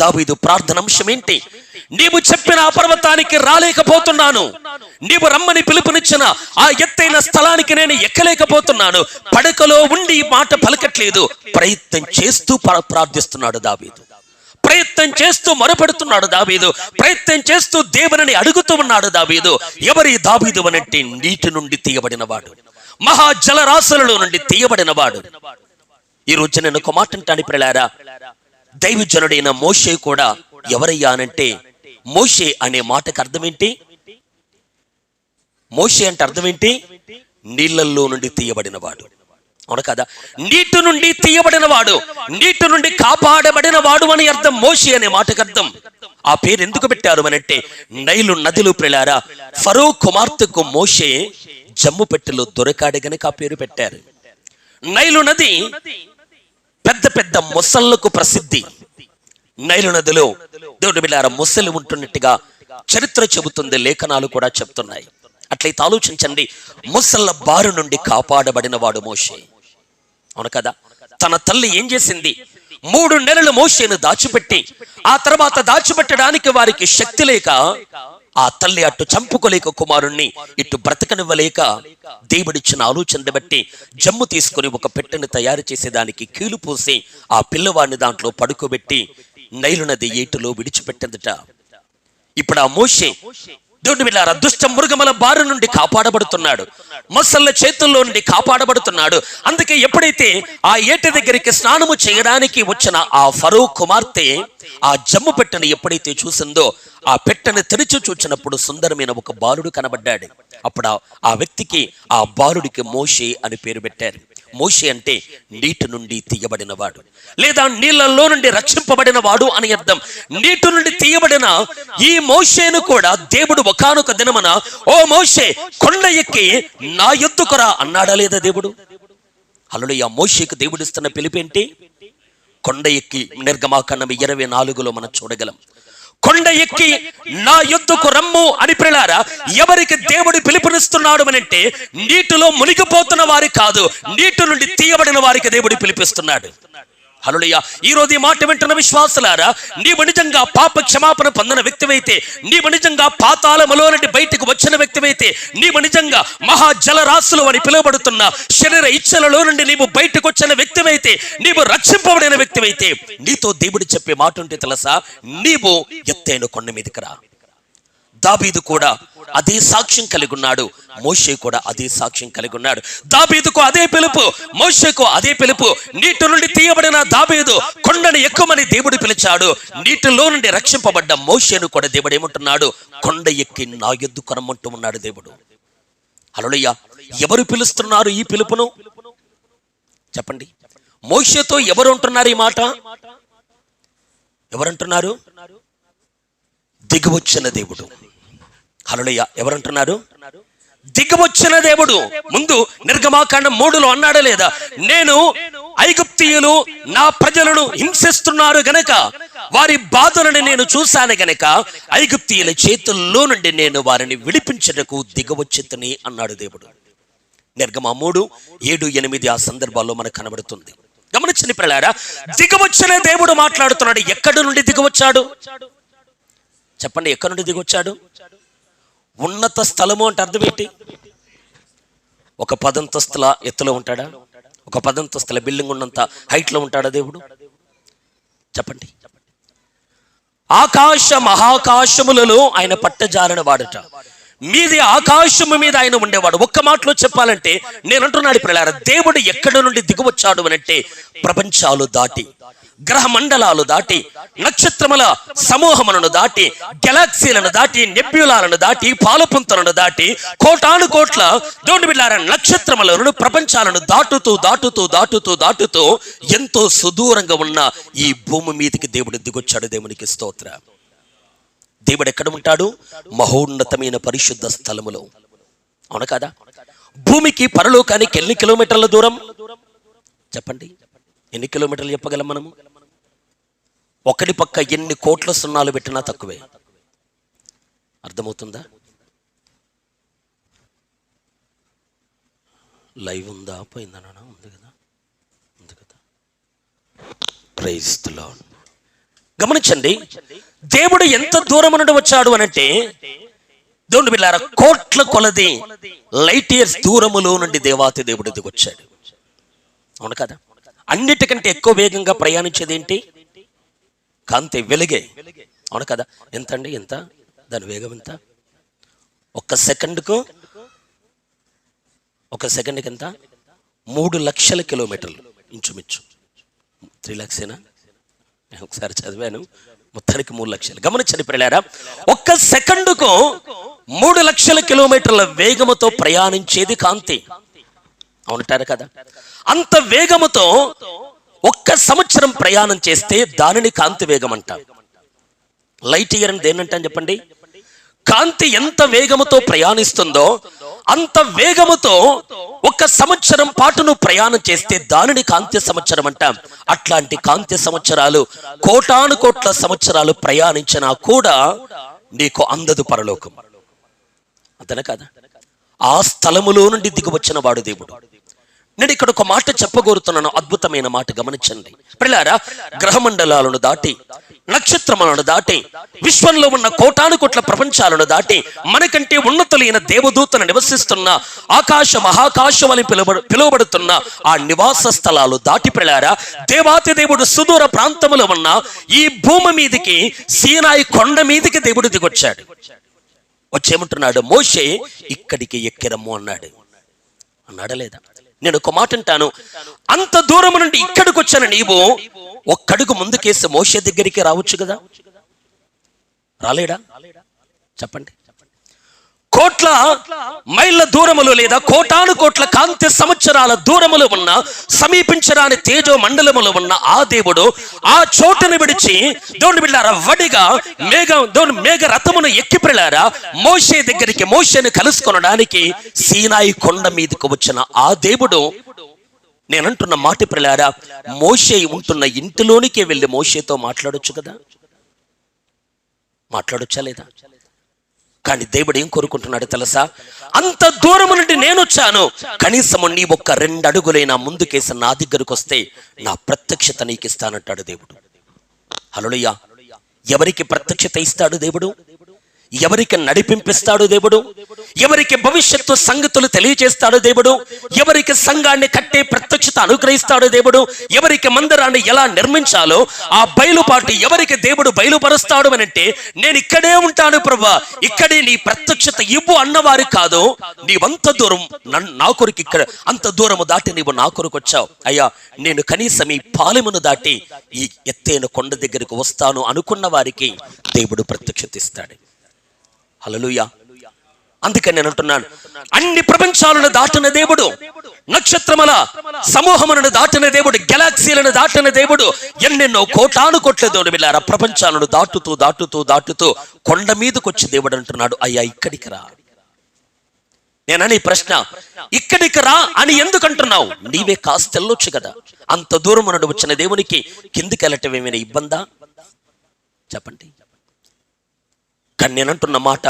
Speaker 1: దావీదు ప్రార్థన అంశం ఏంటి? నీవు చెప్పిన ఆ పర్వతానికి రాలేకపోతున్నాను, నీవు రమ్మని పిలుపునిచ్చిన ఆ ఎత్తైన స్థలానికి నేను ఎక్కలేకపోతున్నాను, పడకలో ఉండి ఈ మాట పలకట్లేదు. ప్రయత్నం చేస్తూ ప్రార్థిస్తున్నాడు దావీదు, ప్రయత్నం చేస్తూ మొరపెడుతున్నాడు దావీదు, ప్రయత్నం చేస్తూ దేవుని అడుగుతూ ఉన్నాడు దావీదు. ఎవరి దావీదు అనంటే నీటి నుండి తీయబడిన వాడు, మహా జలరాశులలో నుండి తీయబడిన వాడు. ఈ రోజు నేను ఒక మాట అంటాను ప్రియులారా, దైవజనుడైన మోషే కూడా ఎవరయ్యా అనంటే, మోషే అనే మాటకు అర్థం ఏంటి? మోషే అంటే అర్థం ఏంటి? నీళ్లలో నుండి తీయబడిన వాడు, అవును కదా? నీటి నుండి తీయబడిన వాడు, నీటి నుండి కాపాడబడిన వాడు అని అర్థం మోషే అనే మాటకు అర్థం. ఆ పేరు ఎందుకు పెట్టారు అనంటే, నైలు నదిలో ప్రియులారా ఫరో కుమార్తెకు మోషే జమ్ము పెట్టెలో దొరకాడు గనుక ఆ పేరు పెట్టారు. నైలు నది పెద్ద పెద్ద మొసళ్లకు ప్రసిద్ధి. నైలు నదిలో దేవుడి బిడ్డలారా మొసలు ఉంటున్నట్టుగా చరిత్ర చెబుతుంది, లేఖనాలు కూడా చెప్తున్నాయి. అట్లయితే ఆలోచించండి, మొసళ్ళ బారు నుండి కాపాడబడిన వాడు మోషే, అవును కదా? తన తల్లి ఏం చేసింది? 3 నెలలు మోషేను దాచిపెట్టి, ఆ తర్వాత దాచిపెట్టడానికి వారికి శక్తి లేక ఆ తల్లి అటు చంపుకోలేక కుమారుణ్ణి ఇటు బ్రతకనివ్వలేక దేవుడిచ్చిన ఆలోచన బట్టి జమ్ము తీసుకుని ఒక పెట్టెను తయారు చేసేదానికి కీలు పోసి ఆ పిల్లవాడిని దాంట్లో పడుకోబెట్టి నైలు నది ఏటిలో విడిచిపెట్టిందట. ఇప్పుడు ఆ మోషే దేవుని బిడ్డలారా దుష్ట మృగముల బారి నుండి కాపాడబడుతున్నాడు, మొసళ్ళ చేతుల్లో నుండి కాపాడబడుతున్నాడు. అందుకే ఎప్పుడైతే ఆ ఏటి దగ్గరికి స్నానము చేయడానికి వచ్చిన ఆ ఫరో కుమార్తె ఆ జమ్ము పెట్టెను ఎప్పుడైతే చూసిందో, ఆ పెట్టెను తెరిచి చూచినప్పుడు సుందరమైన ఒక బాలుడు కనబడ్డాడు. అప్పుడు ఆ వ్యక్తికి, ఆ బాలుడికి మోషే అని పేరు పెట్టారు. మోషే అంటే నీటి నుండి తీయబడిన వాడు, లేదా నీళ్లలో నుండి రక్షింపబడిన వాడు అని అర్థం. నీటి నుండి తీయబడిన ఈ మోషేను కూడా దేవుడు ఒకానొక దినమున, ఓ మోషే కొండ ఎక్కి నా యొద్దకు రా అన్నాడా లేదా దేవుడు? హల్లెలూయా. మోషేకు దేవుడు ఇస్తున్న పిలుపేంటి? కొండ ఎక్కి. నిర్గమాకాండం 24లో మనం చూడగలం. కొండ ఎక్కి నా యొద్దకు రమ్ము అని ప్రియులారా ఎవరికి దేవుడు పిలుపునిస్తున్నాడు అనంటే, నీటిలో మునిగిపోతున్న వారి కాదు, నీటి నుండి తీయబడిన వారికి దేవుడు పిలిపిస్తున్నాడు. హల్లెలూయా. ఈ రోజు ఈ మాట వింటున్న విశ్వాసులారా, నీవు నిజంగా పాప క్షమాపణ పొందిన వ్యక్తివైతే, నీవు నిజంగా పాతాళములో నుండి బయటకు వచ్చిన వ్యక్తివైతే, నీవు నిజంగా మహా జలరాశులు అని పిలువబడుతున్న శరీర ఇచ్చలలో నుండి నీవు బయటకు వచ్చిన వ్యక్తివైతే, నీవు రక్షింపబడిన వ్యక్తివైతే, నీతో దేవుడు చెప్పే మాట ఉంటే తెలుసా? నీవు ఎత్తైన కొండ మీదకి రా. దావీదు కూడా అదే సాక్ష్యం కలిగి ఉన్నాడు, మోషే కూడా అదే సాక్ష్యం కలిగి ఉన్నాడు. దావీదుకు అదే పిలుపు, మోషేకు అదే పిలుపు. నీటి నుండి తీయబడిన దావీదు కొండను ఎక్కుమని దేవుడు పిలిచాడు. నీటిలో నుండి రక్షింపబడ్డ మోషేను కూడా దేవుడు ఏమంటున్నాడు? కొండ ఎక్కి నా యొద్దకు రమ్మంటూ ఉన్నాడు దేవుడు. హల్లెలూయా. ఎవరు పిలుస్తున్నారు ఈ పిలుపును? చెప్పండి. మోషేతో ఎవరు అంటున్నారు ఈ మాట? ఎవరంటున్నారు? దిగివచ్చిన దేవుడు. హల్లెలూయా. ఎవరంటున్నారు? దిగివచ్చిన దేవుడు. ముందు నిర్గమాకాండం 3లో అన్నాడా లేదా? నేను ఐగుప్తీయులు నా ప్రజలను హింసిస్తున్నారు గనక, వారి బాధలను నేను చూశాను గనక ఐగుప్తీయుల చేతుల్లో నుండి నేను వారిని విడిపించటకు దిగవచ్చితిని అన్నాడు దేవుడు. నిర్గమ 3, 7, 8 ఆ సందర్భాల్లో మనకు కనబడుతుంది. గమనించండి పిల్లారా, దిగవచ్చిన దేవుడు మాట్లాడుతున్నాడు. ఎక్కడి నుండి దిగవచ్చాడు? చెప్పండి, ఎక్కడి నుండి దిగొచ్చాడు? ఉన్నత స్థలము అంటే అర్థం ఏంటి? ఒక 10 అంతస్తుల ఎత్తులో ఉంటాడా? ఒక 10 అంతస్తుల బిల్డింగ్ ఉన్నంత హైట్ లో ఉంటాడా దేవుడు? చెప్పండి. ఆకాశ మహాకాశములలో ఆయన పట్టజారిన వాడట. మీది ఆకాశము మీద ఆయన ఉండేవాడు. ఒక్క మాటలో చెప్పాలంటే నేను అంటున్నాడు పిల్లారా, దేవుడు ఎక్కడి నుండి దిగువచ్చాడు అనంటే ప్రపంచాలు దాటి, గ్రహ మండలాలు దాటి, నక్షత్రముల సమూహములను దాటి, గెలాక్సీలను దాటి, నెబ్యులాలను దాటి, పాలపుంతలను దాటి, కోటాను కోట్ల దేవుని బిడ్డలారా నక్షత్రములను, ప్రపంచాలను దాటుతూ దాటుతూ దాటుతూ దాటుతూ ఎంతో సుదూరంగా ఉన్న ఈ భూమి మీదకి దేవుడు దిగొచ్చాడు. దేవునికి స్తోత్రం. దేవుడు ఎక్కడ ఉంటాడు? మహోన్నతమైన పరిశుద్ధ స్థలములో. అవును కదా? భూమికి పరలోకానికి ఎన్ని కిలోమీటర్ల దూరం? చెప్పండి, ఎన్ని కిలోమీటర్లు చెప్పగలం మనము? ఒకటి పక్క ఎన్ని కోట్ల సున్నాలు పెట్టినా తక్కువే. అర్థమవుతుందా? లైవ్ ఉందా? పోయిందా? ఉంది కదా, ఉంది కదా. Praise the Lord. గమనించండి, దేవుడు ఎంత దూరం నుండి వచ్చాడు అనంటే దేవుని బిడ్డలారా కోట్ల కొలది లైట్ ఇయర్స్ దూరములో నుండి దేవాతి దేవుడు దిగొచ్చాడు. అవును కదా? అన్నిటికంటే ఎక్కువ వేగంగా ప్రయాణించేది ఏంటి? కాంతి, వెలుగే. అవును కదా? ఎంత అండి? ఎంత దాని వేగం ఎంత? ఒక సెకండ్కి ఎంత? 3 లక్షల కిలోమీటర్లు ఇంచుమించు. 3 లక్షేనా? నేను ఒకసారి చదివాను, మొత్తానికి 3 లక్షలు. గమనించండి పిల్లారా, ఒక్క సెకండుకు 3 లక్షల కిలోమీటర్ల వేగముతో ప్రయాణించేది కాంతి. అవునంటారు కదా? అంత వేగముతో ఒక్క సంవత్సరం ప్రయాణం చేస్తే దానిని కాంతి వేగం అంటారు. లైట్ ఇయర్ అని దేనంటాను చెప్పండి? కాంతి ఎంత వేగముతో ప్రయాణిస్తుందో అంత వేగముతో ఒక సంవత్సరం పాటు నువ్వు ప్రయాణం చేస్తే దానిని కాంతి సంవత్సరం అంటాం. అట్లాంటి కాంతి సంవత్సరాలు కోటాను కోట్ల సంవత్సరాలు ప్రయాణించినా కూడా నీకు అందదు పరలోకం. అతనే కదా? ఆ స్థలములో నుండి దిగువచ్చిన వాడు దేవుడు. నేను ఇక్కడ ఒక మాట చెప్పగోరుతున్నాను, అద్భుతమైన మాట. గమనించండి పిల్లారా, గ్రహమండలాలను దాటి, నక్షత్రములను దాటి, విశ్వంలో ఉన్న కోటాను కోట్ల ప్రపంచాలను దాటి, మనకంటే ఉన్నతులైన దేవదూతను నివసిస్తున్న ఆకాశ మహాకాశం అని పిలువబడుతున్న ఆ నివాస స్థలాలు దాటి పిల్లారా, దేవాతి దేవుడు సుదూర ప్రాంతములో ఉన్న ఈ భూమి మీదికి, సీనాయి కొండ మీదికి దేవుడు దిగొచ్చాడు. వచ్చేమంటున్నాడు? మోషే ఇక్కడికి ఎక్కిరమ్ము అన్నాడు. అన్నాడా లేదా? నేను ఒక మాట అంటాను, అంత దూరం నుండి ఇక్కడికి వచ్చిన నీవు ఒక్కడుగు ముందుకేసి మోషే దగ్గరికి రావచ్చు కదా? రాలేడా? చెప్పండి. కోట్ల మైళ్ళ దూరములు లేదా కోటాను కోట్ల కాంతి సంవత్సరాల దూరములు ఉన్న, సమీపించరాని తేజో మండలములు ఉన్న ఆ దేవుడు ఆ చోటును విడిచి దేవుని బిడ్డలారా వడిగా మేఘ రథమును ఎక్కి పిల్లారా మోషే దగ్గరికి, మోషేను కలుసుకొనడానికి సీనాయి కొండ మీదకు వచ్చిన ఆ దేవుడు, నేనంటున్న మాట పిల్లారా, మోషే ఉంటున్న ఇంటిలోనికి వెళ్ళి మోషేతో మాట్లాడొచ్చు కదా? మాట్లాడొచ్చా లేదా? కానీ దేవుడు ఏం కోరుకుంటున్నాడు తెలుసా? అంత దూరం నుండి నేను వచ్చాను, కనీసం నీ ఒక్క 2 అడుగులైనా ముందుకేసి నా దగ్గరకు వస్తే నా ప్రత్యక్షత నీకు ఇస్తానంటాడు దేవుడు. హల్లెలూయా. ఎవరికి ప్రత్యక్షత ఇస్తాడు దేవుడు? ఎవరికి నడిపింపిస్తాడు దేవుడు, ఎవరికి భవిష్యత్తు సంగతులు తెలియజేస్తాడు దేవుడు, ఎవరికి సంఘాన్ని కట్టే ప్రత్యక్షత అనుగ్రహిస్తాడు దేవుడు, ఎవరికి మందిరాన్ని ఎలా నిర్మించాలో ఆ బయలుపాటు ఎవరికి దేవుడు బయలుపరుస్తాడు అని అంటే, నేను ఇక్కడే ఉంటాను ప్రభువా, ఇక్కడే నీ ప్రత్యక్షత ఇవ్వు అన్నవారు కాదు. నీవంత దూరం నా కొరకు ఇక్కడ అంత దూరము దాటి నీవు నా కొరకు వచ్చావు అయ్యా, నేను కనీసం ఈ పాలెమును దాటి ఈ ఎత్తైన కొండ దగ్గరికి వస్తాను అనుకున్న వారికి దేవుడు ప్రత్యక్షత ఇస్తాడు. హల్లెలూయా. అందుకని నేను అంటున్నాను, అన్ని ప్రపంచాలను దాటిన దేవుడు, నక్షత్రముల సమూహములను దాటిన దేవుడు, గెలాక్సీలను దాటిన దేవుడు, ఎన్నెన్నో కోటాను కోట్ల దేవుడు ప్రపంచాలను దాటుతూ దాటుతూ దాటుతూ కొండ మీదకి వచ్చి దేవుడు అంటున్నాడు, అయ్యా ఇక్కడికి రా. నేనని ప్రశ్న, ఇక్కడికి రా అని ఎందుకు అంటున్నావు? నీవే కాస్త వెళ్ళొచ్చు కదా. అంత దూరం నుండి వచ్చిన దేవునికి కిందికి వెళ్ళటం ఏమైనా ఇబ్బందా చెప్పండి. కానీ నేనంటున్న మాట,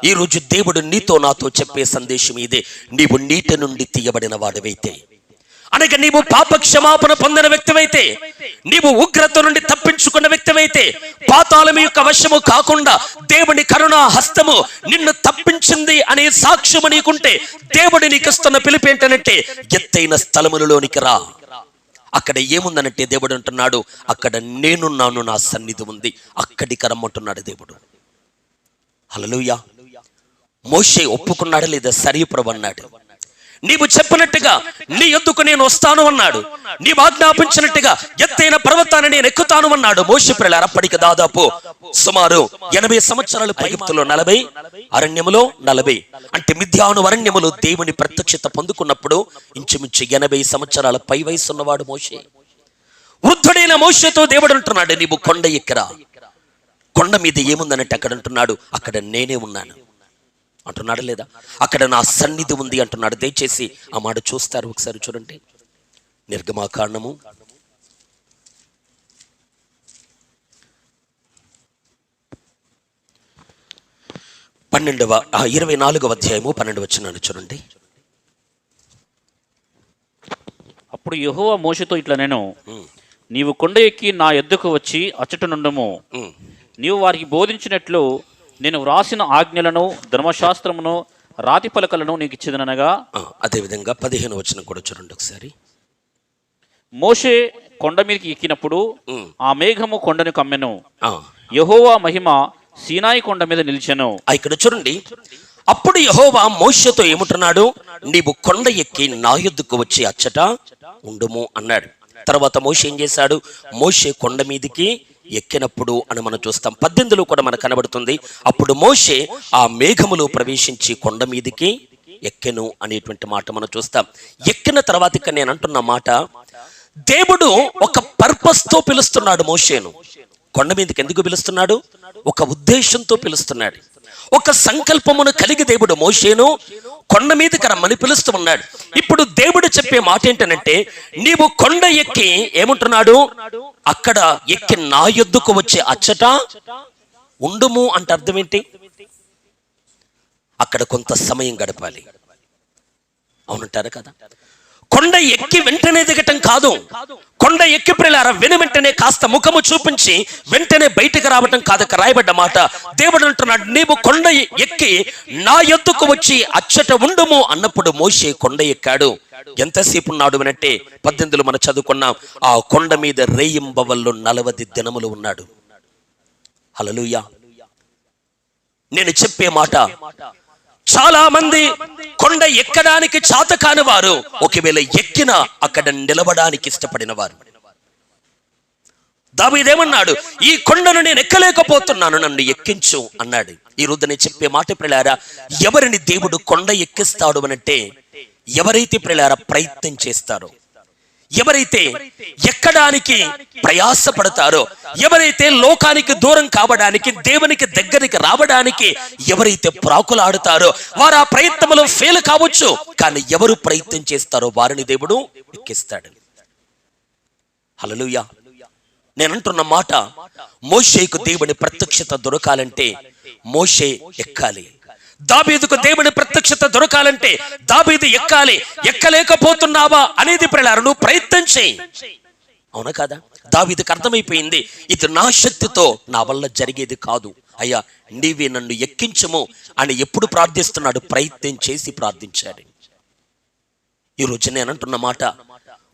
Speaker 1: ఈ రోజు దేవుడు నీతో నాతో చెప్పే సందేశం ఇదే. నీవు నీటి నుండి తీయబడిన వాడివైతే, అనగా నీవు పాప క్షమాపణ పొందిన వ్యక్తివైతే, నీవు ఉగ్రత నుండి తప్పించుకున్న వ్యక్తివైతే, పాతాళం యొక్క వశము కాకుండా దేవుని కరుణా హస్తము నిన్ను తప్పించింది అనే సాక్ష్యము నీకుంటే, దేవుడు నీకు ఇస్తున్న పిలుపు ఏంటనంటే, ఎత్తైన స్థలములలోనికి రా. అక్కడ ఏముందనంటే దేవుడు అంటున్నాడు, అక్కడ నేనున్నాను, నా సన్నిధి ఉంది, అక్కడికి రమ్మంటున్నాడు దేవుడు. హల్లెలూయా. మోషే ఒప్పుకున్నాడు లేదా? సరే ప్రభు అన్నాడు. నీవు చెప్పినట్టుగా నీ యొద్దకు నేను వస్తాను అన్నాడు. నీవు ఆజ్ఞాపించినట్టుగా ఎత్తైన పర్వతాన్ని నేను ఎక్కుతాను అన్నాడు. మోషే ప్రియులారా, అప్పటికి దాదాపు సుమారు 80 సంవత్సరాలు ఐగుప్తులో, 40 అరణ్యములో 40, అంటే మిద్యాను అరణ్యములో దేవుని ప్రత్యక్షత పొందుకున్నప్పుడు ఇంచుమించు 80 సంవత్సరాల పై వయసు ఉన్నవాడు మోషే. వృద్ధుడైన మోషేతో దేవుడు అంటున్నాడు, నీవు కొండ ఎక్కరా. కొండ మీద ఏముందనంటే అక్కడ అంటున్నాడు, అక్కడ నేనే ఉన్నాను అంటున్నాడు లేదా? అక్కడ నా సన్నిధి ఉంది అంటున్నాడు. దయచేసి ఆ మాట చూస్తారు, ఒకసారి చూడండి. నిర్గమాకాండము 24వ అధ్యాయము 12వ వచనాన్ని చూడండి.
Speaker 2: అప్పుడు యెహోవా మోషేతో ఇట్లా, నేను నీవు కొండ ఎక్కి నా యొద్దకు వచ్చి అచ్చట నుండుము. నీవు వారికి బోధించినట్లు నేను వ్రాసిన ఆజ్ఞలను, ధర్మశాస్త్రమును, రాతి పలకలను నీకు ఇచ్చిదనగా.
Speaker 1: అదే విధంగా 15వ వచనం కూడా చూడండి ఒకసారి.
Speaker 2: మోషే కొండ మీదకి ఎక్కినప్పుడు ఆ మేఘము కొండను కమ్మెను, యెహోవా మహిమ సీనాయి కొండ మీద నిలిచెను.
Speaker 1: ఇక్కడ చూడండి, అప్పుడు యెహోవా మోషేతో ఏమంటున్నాడు, నీవు కొండ ఎక్కి నా యొద్దకు వచ్చి అచ్చట ఉండుము అన్నాడు. తర్వాత మోషే ఏం చేశాడు? మోషే కొండ మీదికి ఎక్కినప్పుడు అని మనం చూస్తాం. 18లో కూడా మనకు కనబడుతుంది, అప్పుడు మోషే ఆ మేఘములో ప్రవేశించి కొండ మీదికి ఎక్కెను అనేటువంటి మాట మనం చూస్తాం. ఎక్కిన తర్వాత ఇక్కడ నేను అంటున్న మాట, దేవుడు ఒక పర్పస్ తో పిలుస్తున్నాడు మోషేను. కొండ మీదకి ఎందుకు పిలుస్తున్నాడు? ఒక ఉద్దేశంతో పిలుస్తున్నాడు. ఒక సంకల్పమును కలిగి దేవుడు మోషేను కొండ మీదకి రమ్మని పిలుస్తూ ఉన్నాడు. ఇప్పుడు దేవుడు చెప్పే మాట ఏంటనంటే, నీవు కొండ ఎక్కి ఏమంటున్నాడు, అక్కడ ఎక్కి నా యొద్దకు వచ్చే అచ్చట ఉండుము అంటే అర్థం ఏంటి? అక్కడ కొంత సమయం గడపాలి, అవునంటారు కదా. కొండ ఎక్కి వెంటనే దిగటం కాదు. కొండ ఎక్కి ప్రియులారా, వెంటనే కాస్త ముఖము చూపించి వెంటనే బయటకు రావటం కాదు. రాయబడ్డ మాట, దేవుడు అంటున్నాడు, నీవు కొండ ఎక్కి నా యొద్దకు వచ్చి అచ్చట ఉండుము అన్నప్పుడు మోషే కొండ ఎక్కాడు. ఎంతసేపు ఉన్నాడు అంటే 18లో మనం చదువుకున్నాం, ఆ కొండ మీద రేయింబవళ్ళు 40 దినములు ఉన్నాడు. హల్లెలూయా. నేను చెప్పే మాట, చాలా మంది కొండ ఎక్కడానికి చాతకాని వారు, ఒకవేళ ఎక్కినా అక్కడ నిలబడానికి ఇష్టపడిన వారు. దావీదేమన్నాడు, ఈ కొండను నేను ఎక్కలేకపోతున్నాను, నన్ను ఎక్కించు అన్నాడు. ఈ రోజు నేను చెప్పే మాట ప్రియులారా, ఎవరిని దేవుడు కొండ ఎక్కిస్తాడు అనంటే, ఎవరైతే ప్రియులారా ప్రయత్నం చేస్తారో, ఎవరైతే ఎక్కడానికి ప్రయాసపడతారో, ఎవరైతే లోకానికి దూరం కావడానికి, దేవునికి దగ్గరికి రావడానికి ఎవరైతే ప్రాకులాడుతారో, వారు ఆ ప్రయత్నంలో ఫెయిల్ కావచ్చు. కానీ ఎవరు ప్రయత్నం చేస్తారో వారిని దేవుడు ఎక్కిస్తాడు. హల్లెలూయా. నేను అంటున్న మాట, మోషేకు దేవుని ప్రత్యక్షత దొరకాలంటే మోషే ఎక్కాలి. దావీదుకు దేవుని ప్రత్యక్షత దొరకాలంటే దావీదు ఎక్కాలి. ఎక్కలేకపోతున్నావా అనేది ప్రియులారా, నువ్వు ప్రయత్నం చేయి. అవునా కాదా? దావీదుకు అర్థమైపోయింది, ఇది నా శక్తితో నా వల్ల జరిగేది కాదు అయ్యా నీవే నన్ను ఎక్కించము అని ఎప్పుడు ప్రార్థిస్తున్నాడు? ప్రయత్నం చేసి ప్రార్థించాడు. ఈరోజు నేను అంటున్న మాట,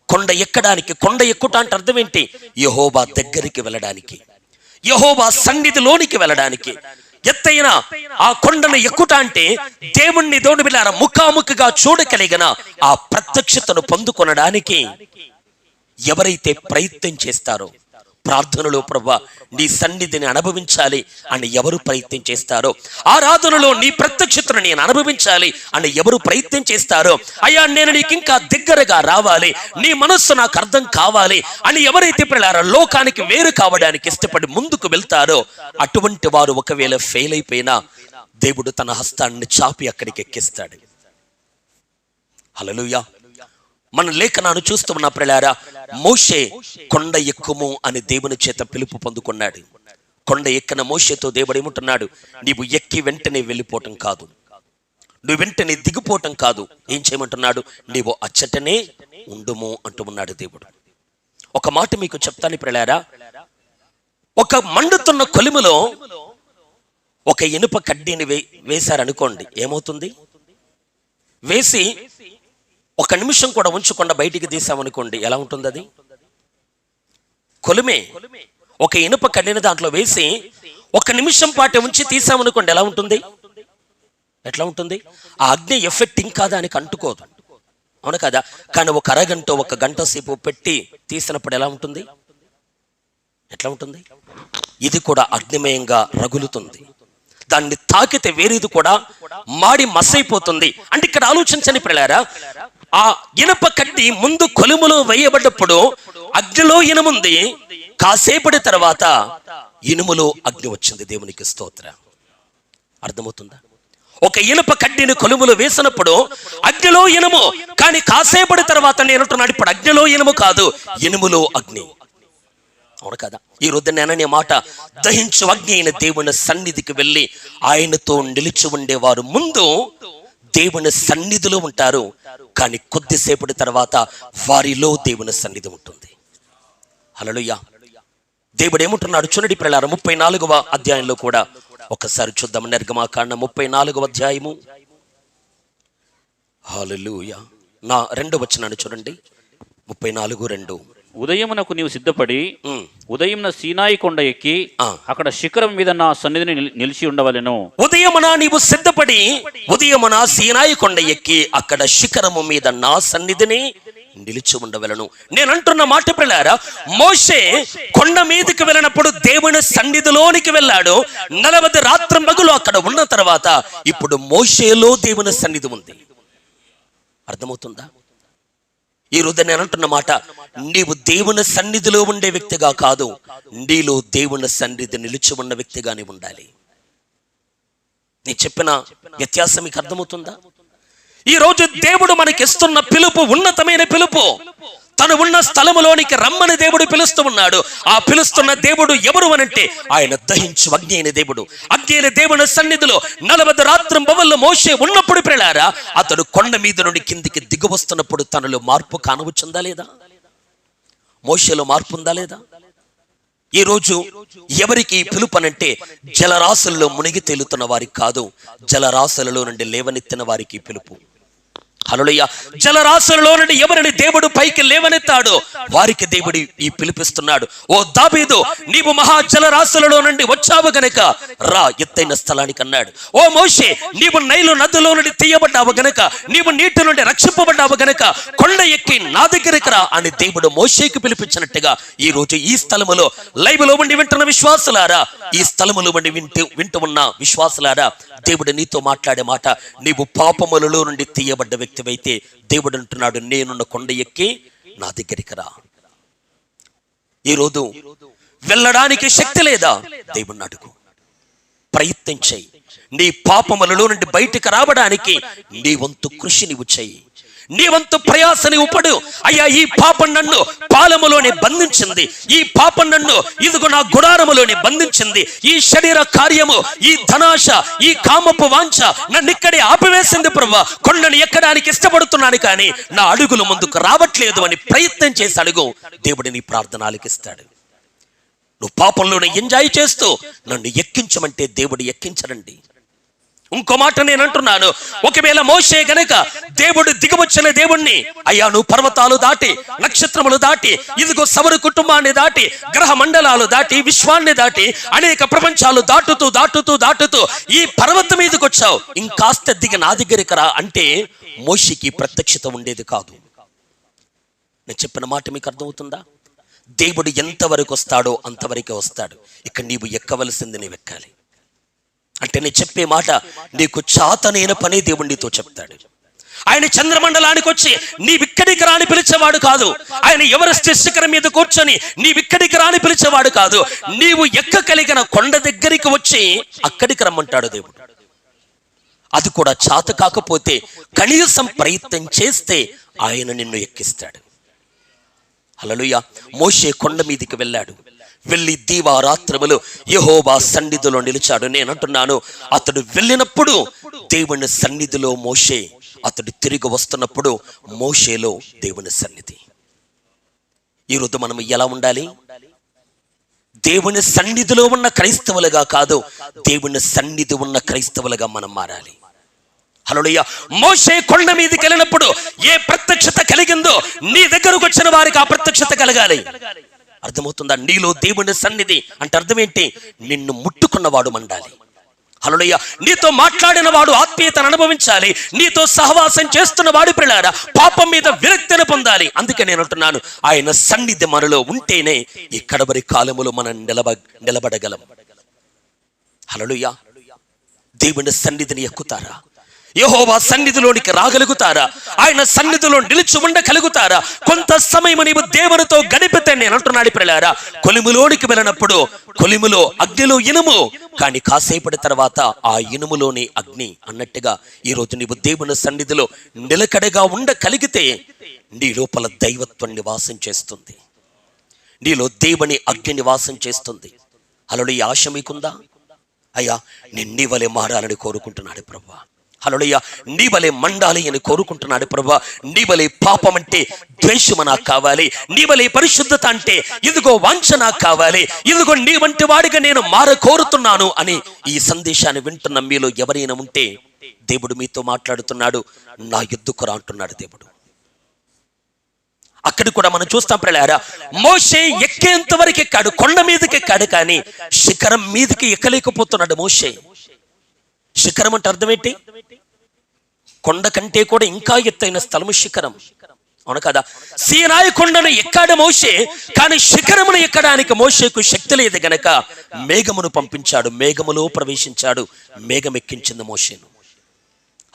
Speaker 1: కొండ ఎక్కడానికి, కొండ ఎక్కుట అంటే అర్థం ఏంటి? యెహోవా దగ్గరికి వెళ్ళడానికి, యెహోవా సన్నిధిలోనికి వెళ్ళడానికి. ఎత్తైన ఆ కొండను ఎక్కుట అంటే దేవుణ్ణి బిడ్డలారా ముఖాముఖిగా చూడగలిగిన ఆ ప్రత్యక్షతను పొందుకొనడానికి ఎవరైతే ప్రయత్నం చేస్తారో, ప్రార్థనలో ప్రభువా నీ సన్నిధిని అనుభవించాలి అని ఎవరు ప్రయత్నం చేస్తారో, ఆరాధనలో నీ ప్రత్యక్షతను నేను అనుభవించాలి అని ఎవరు ప్రయత్నం చేస్తారో, అయ్యా నేను నీకు ఇంకా దగ్గరగా రావాలి, నీ మనస్సు నాకు అర్థం కావాలి అని ఎవరైతే పిల్లారో లోకానికి వేరు కావడానికి ఇష్టపడి ముందుకు వెళ్తారో, అటువంటి వారు ఒకవేళ ఫెయిల్ అయిపోయినా దేవుడు తన హస్తాన్ని చాపి అక్కడికి ఎక్కిస్తాడు. హల్లెలూయా. మన లేఖనాన్ని చూస్తూ ఉన్న ప్రియులారా, మోషే కొండ ఎక్కుము అని దేవుని చేత పిలుపు పొందుకున్నాడు. కొండ ఎక్కిన మోషేతో దేవుడు ఏమంటున్నాడు? నీవు ఎక్కి వెంటనే వెళ్ళిపోవటం కాదు, నువ్వు వెంటనే దిగిపోవటం కాదు. ఏం చేయమంటున్నాడు? నీవు అచ్చటనే ఉండుము అంటూ ఉన్నాడు దేవుడు. ఒక మాట మీకు చెప్తాను ప్రియులారా, ఒక మండుతున్న కొలిమిలో ఒక ఇనుప కడ్డీని వేశారనుకోండి, ఏమవుతుంది? వేసి ఒక నిమిషం కూడా ఉంచకుండా బయటికి తీసామనుకోండి, ఎలా ఉంటుంది? అది కొలిమే. ఒక ఇనుప కడ్డీని దాంట్లో వేసి ఒక నిమిషం పాటు ఉంచి తీసామనుకోండి, ఎలా ఉంటుంది? ఎట్లా ఉంటుంది? ఆ అగ్ని ఎఫెక్ట్ ఇంకా దానికి అంటుకోదు, అవును కదా? కానీ ఒక అరగంట, ఒక గంట సేపు పెట్టి తీసినప్పుడు ఎలా ఉంటుంది? ఎట్లా ఉంటుంది? ఇది కూడా అగ్నిమయంగా రగులుతుంది. దాన్ని తాకితే వేరేది కూడా మాడి మసైపోతుంది. అంటే ఇక్కడ ఆలోచించండి ప్రియులారా, ఆ ఇనుప కడ్డి ముందు కొలుములో వేయబడ్డప్పుడు అగ్నిలో ఇనుముంది, కాసేపటి తర్వాత ఇనుములో అగ్ని వచ్చింది. దేవునికి స్తోత్రం. అర్థమవుతుందా? ఒక ఇనుప కడ్డీని కొలుములో వేసినప్పుడు అగ్నిలో ఇనుము, కానీ కాసేపటి తర్వాత నేనంటున్నాడు ఇప్పుడు అగ్నిలో ఇనుము కాదు, ఇనుములో అగ్ని. అవును కదా? ఈ రోజు నేననే మాట, దహించు అగ్ని అయిన దేవుని సన్నిధికి వెళ్ళి ఆయనతో నిలిచి ఉండేవారు ముందు దేవుని సన్నిధిలో ఉంటారు, కానీ కొద్దిసేపటి తర్వాత వారిలో దేవుని సన్నిధి ఉంటుంది. హల్లెలూయా. దేవుడు ఏమంటున్నాడు చూడండి ప్రియులారా, 34వ అధ్యాయంలో కూడా ఒకసారి చూద్దాం. నిర్గమాకాండం 34వ అధ్యాయము. హల్లెలూయా. నా 2వ వచనాన్ని చూడండి, 34:2.
Speaker 2: ఉదయమునకు నీవు సిద్ధపడి ఉదయమున సీనాయి కొండ ఎక్కి అక్కడ శిఖరం మీద నా సన్నిధిని నిలిచి ఉండవలెను.
Speaker 1: ఉదయమున నీవు సిద్ధపడి ఉదయమున సీనాయి కొండ ఎక్కి అక్కడ శిఖరము మీద నా సన్నిధిని నిలిచి ఉండవలను. నేను అంటున్న మాట ప్రియులారా, మోషే కొండ మీదకి వెళ్ళినప్పుడు దేవుని సన్నిధిలోనికి వెళ్ళాడు. 40 రాత్రింబగలు అక్కడ ఉన్న తర్వాత ఇప్పుడు మోషేలో దేవుని సన్నిధి ఉంది. అర్థమవుతుందా? ఈ రోజు నేను అంటున్న మాట, నీవు దేవుని సన్నిధిలో ఉండే వ్యక్తిగా కాదు, నీలో దేవుని సన్నిధి నిలిచి ఉన్న వ్యక్తిగానే ఉండాలి. నేను చెప్పిన వ్యత్యాసం మీకు అర్థమవుతుందా? ఈ రోజు దేవుడు మనకిస్తున్న పిలుపు ఉన్నతమైన పిలుపు. తను ఉన్న స్థలములోనికి రమ్మని దేవుడు పిలుస్తూ ఉన్నాడు. ఆ పిలుస్తున్న దేవుడు ఎవరు అనంటే ఆయన దహించు అగ్ని అయిన దేవుడు. అగ్ని అయిన దేవుని సన్నిధిలో 40 రాత్రింబవళ్ళు మోషే ఉన్నప్పుడు ప్రియులారా, అతడు కొండ మీద నుండి కిందికి దిగి వస్తున్నప్పుడు తనలో మార్పు కానవచ్చుందా లేదా? మోషేలో మార్పు ఉందా లేదా? ఈ రోజు ఎవరికి పిలుపు అనంటే జలరాశుల్లో మునిగి తేలుతున్న వారికి కాదు, జలరాశులలో నుండి లేవనెత్తిన వారికి పిలుపు. హల్లెలూయా. జలరాశులలో నుండి ఎవరిని దేవుడు పైకి లేవనెత్తాడో వారికి దేవుడు ఈ పిలిపిస్తున్నాడు. ఓ దావీదు, నీవు మహా జలరాశులలో నుండి వచ్చావు గనక రా ఎత్తైన స్థలానికి అన్నాడు. ఓ మోషే, నీవు నైలు నదిలో నుండి తీయబడ్డావు గనక, నీవు నీటి నుండి రక్షింపబడ్డావు గనక కొండ ఎక్కి నా దగ్గరికి రా అని దేవుడు మోషేకి పిలిపించినట్టుగా ఈ రోజు ఈ స్థలములో లైవ్ లో ఉండి వింటున్న విశ్వాసులారా, ఈ స్థలములో ఉండి వింటూ ఉన్న విశ్వాసులారా, దేవుడు నీతో మాట్లాడే మాట, నీవు పాపములలో నుండి తీయబడ్డ వ్యక్తివైతే దేవుడు అంటున్నాడు, నేనున్న కొండ ఎక్కి నా దగ్గరికి రా. ఈరోజు వెళ్ళడానికి శక్తి లేదా? దేవుణ్ణి అడుగు, ప్రయత్నం చెయ్యి. నీ పాపములలో నుండి బయటికి రావడానికి నీ వంతు కృషి నీవు చెయ్యి, నీ వంతు ప్రయాస నీవు పడు. అయ్యా, ఈ పాపం నన్ను పాలములోనే బంధించింది, ఈ పాపం నన్ను ఇదిగో నా గుడారములోనే బంధించింది, ఈ శరీర కార్యము, ఈ ధనాశ, ఈ కామపు వాంఛ నన్ను ఇక్కడే ఆపివేసింది ప్రభువా, కొండను ఎక్కడానికి ఇష్టపడుతున్నాను కానీ నా అడుగులు ముందుకు రావట్లేదు అని ప్రయత్నం చేసి అడుగు, దేవుడు నీ ప్రార్థన ఆలకిస్తాడు. నువ్వు పాపంలోనే ఎంజాయ్ చేస్తూ నన్ను ఎక్కించమంటే దేవుడు ఎక్కించరండి. ఇంకో మాట నేను అంటున్నాను, ఒకవేళ మోషే గనక దేవుడు దిగవచ్చిన దేవుణ్ణి, అయ్యా నువ్వు పర్వతాలు దాటి, నక్షత్రములు దాటి, ఇదిగో సవరు కుటుంబాన్ని దాటి, గ్రహ మండలాలు దాటి, విశ్వాన్ని దాటి, అనేక ప్రపంచాలు దాటుతూ దాటుతూ దాటుతూ ఈ పర్వతం మీదకి వచ్చావు, ఇంకాస్త దిగి నా దగ్గరికి రా అంటే మోషేకి ప్రత్యక్షత ఉండేది కాదు. నేను చెప్పిన మాట మీకు అర్థమవుతుందా? దేవుడు ఎంతవరకు వస్తాడో అంతవరకే వస్తాడు. ఇక నీవు ఎక్కవలసింది నీవు ఎక్కాలి. అంటే నేను చెప్పే మాట నీకు చాతనైన పని దేవుడు నీతో చెప్తాడు. ఆయన చంద్రమండలానికి వచ్చి నీవిక్కడికి రాని పిలిచేవాడు కాదు. ఆయన ఎవరెస్ట్ శిఖరం మీద కూర్చొని నీవిక్కడికి రాని పిలిచేవాడు కాదు. నీవు ఎక్కగలిగిన కొండ దగ్గరికి వచ్చి అక్కడికి రమ్మంటాడు దేవుడు. అది కూడా చాత కాకపోతే కనీసం ప్రయత్నం చేస్తే ఆయన నిన్ను ఎక్కిస్తాడు. హల్లెలూయా. మోషే కొండ మీదికి వెళ్ళాడు. వెళ్ళి దీవారాత్రములు యెహోవా సన్నిధిలో నిలిచాడు. నేను అంటున్నాను, అతడు వెళ్ళినప్పుడు దేవుని సన్నిధిలో మోషే, అతడు తిరిగి వస్తున్నప్పుడు మోషేలో దేవుని సన్నిధి. ఈరోజు మనం ఎలా ఉండాలి? దేవుని సన్నిధిలో ఉన్న క్రైస్తవులుగా కాదు, దేవుని సన్నిధి ఉన్న క్రైస్తవులుగా మనం మారాలి. హల్లెలూయా. మోషే కొండ మీదకి వెళ్ళినప్పుడు ఏ ప్రత్యక్షత కలిగిందో నీ దగ్గరకు వచ్చిన వారికి ఆ ప్రత్యక్షత కలగాలి. అర్థమవుతుందా? నీలో దేవుని సన్నిధి అంటే అర్థం ఏంటి? నిన్ను ముట్టుకున్నవాడు మండాలి. హల్లెలూయా. నీతో మాట్లాడిన వాడు ఆత్మీయతను అనుభవించాలి. నీతో సహవాసం చేస్తున్న వాడి ప్రియులారా పాపం మీద విరక్తిని పొందాలి. అందుకే నేను అంటున్నాను, ఆయన సన్నిధి మనలో ఉంటేనే ఈ కడవరి కాలములో మనం నిలబడగలం. హల్లెలూయా. దేవుని సన్నిధిని ఎక్కుతారా? యెహోవా సన్నిధిలోనికి రాగలుగుతారా? ఆయన సన్నిధిలో నిలిచి ఉండగలుగుతారా? కొంత సమయం నీవు దేవునితో గడిపితే, నేను అంటున్నాడు ప్రియులారా, కొలిములోనికి వెళ్ళినప్పుడు కొలిములో అగ్నిలో ఇనుము, కానీ కాసేపటి తర్వాత ఆ ఇనుములోని అగ్ని అన్నట్టుగా ఈరోజు నీవు దేవుని సన్నిధిలో నిలకడగా ఉండగలిగితే నీ లోపల దైవత్వం నివాసం చేస్తుంది. నీలో దేవుని అగ్ని నివాసం చేస్తుంది. అలా ఈ ఆశ మీకుందా? అయ్యా నేను నీ వలె మారాలని కోరుకుంటున్నాడు ప్రభువా. హల్లెలూయా. నీ వలె మండాలి అని కోరుకుంటున్నాడు ప్రభువా. నీ వలె పాపం అంటే ద్వేషం నాకు కావాలి, నీ వలె పరిశుద్ధత అంటే ఇదిగో వాంఛ నాకు కావాలి, ఇదిగో నీ వంటి వాడిగా నేను మార కోరుతున్నాను అని ఈ సందేశాన్ని వింటున్న మీలో ఎవరైనా ఉంటే దేవుడు మీతో మాట్లాడుతున్నాడు. నా యుద్ధకు రా అంటున్నాడు దేవుడు. అక్కడ కూడా మనం చూస్తాం ప్రియులారా, మోషే ఎక్కేంత వరకు ఎక్కాడు, కొండ మీదకి ఎక్కాడు, కానీ శిఖరం మీదకి ఎక్కలేకపోతున్నాడు మోషే. శిఖరం అంటే అర్థం ఏంటి? కొండ కంటే కూడా ఇంకా ఎత్తైన స్థలము శిఖరం, అవును కదా? సీనాయి కొండను ఎక్కాడు మోషే, కానీ శిఖరమును ఎక్కడానికి మోషేకు శక్తి లేదు గనక మేఘమును పంపించాడు, మేఘములో ప్రవేశించాడు, మేఘం ఎక్కించింది మోషేను.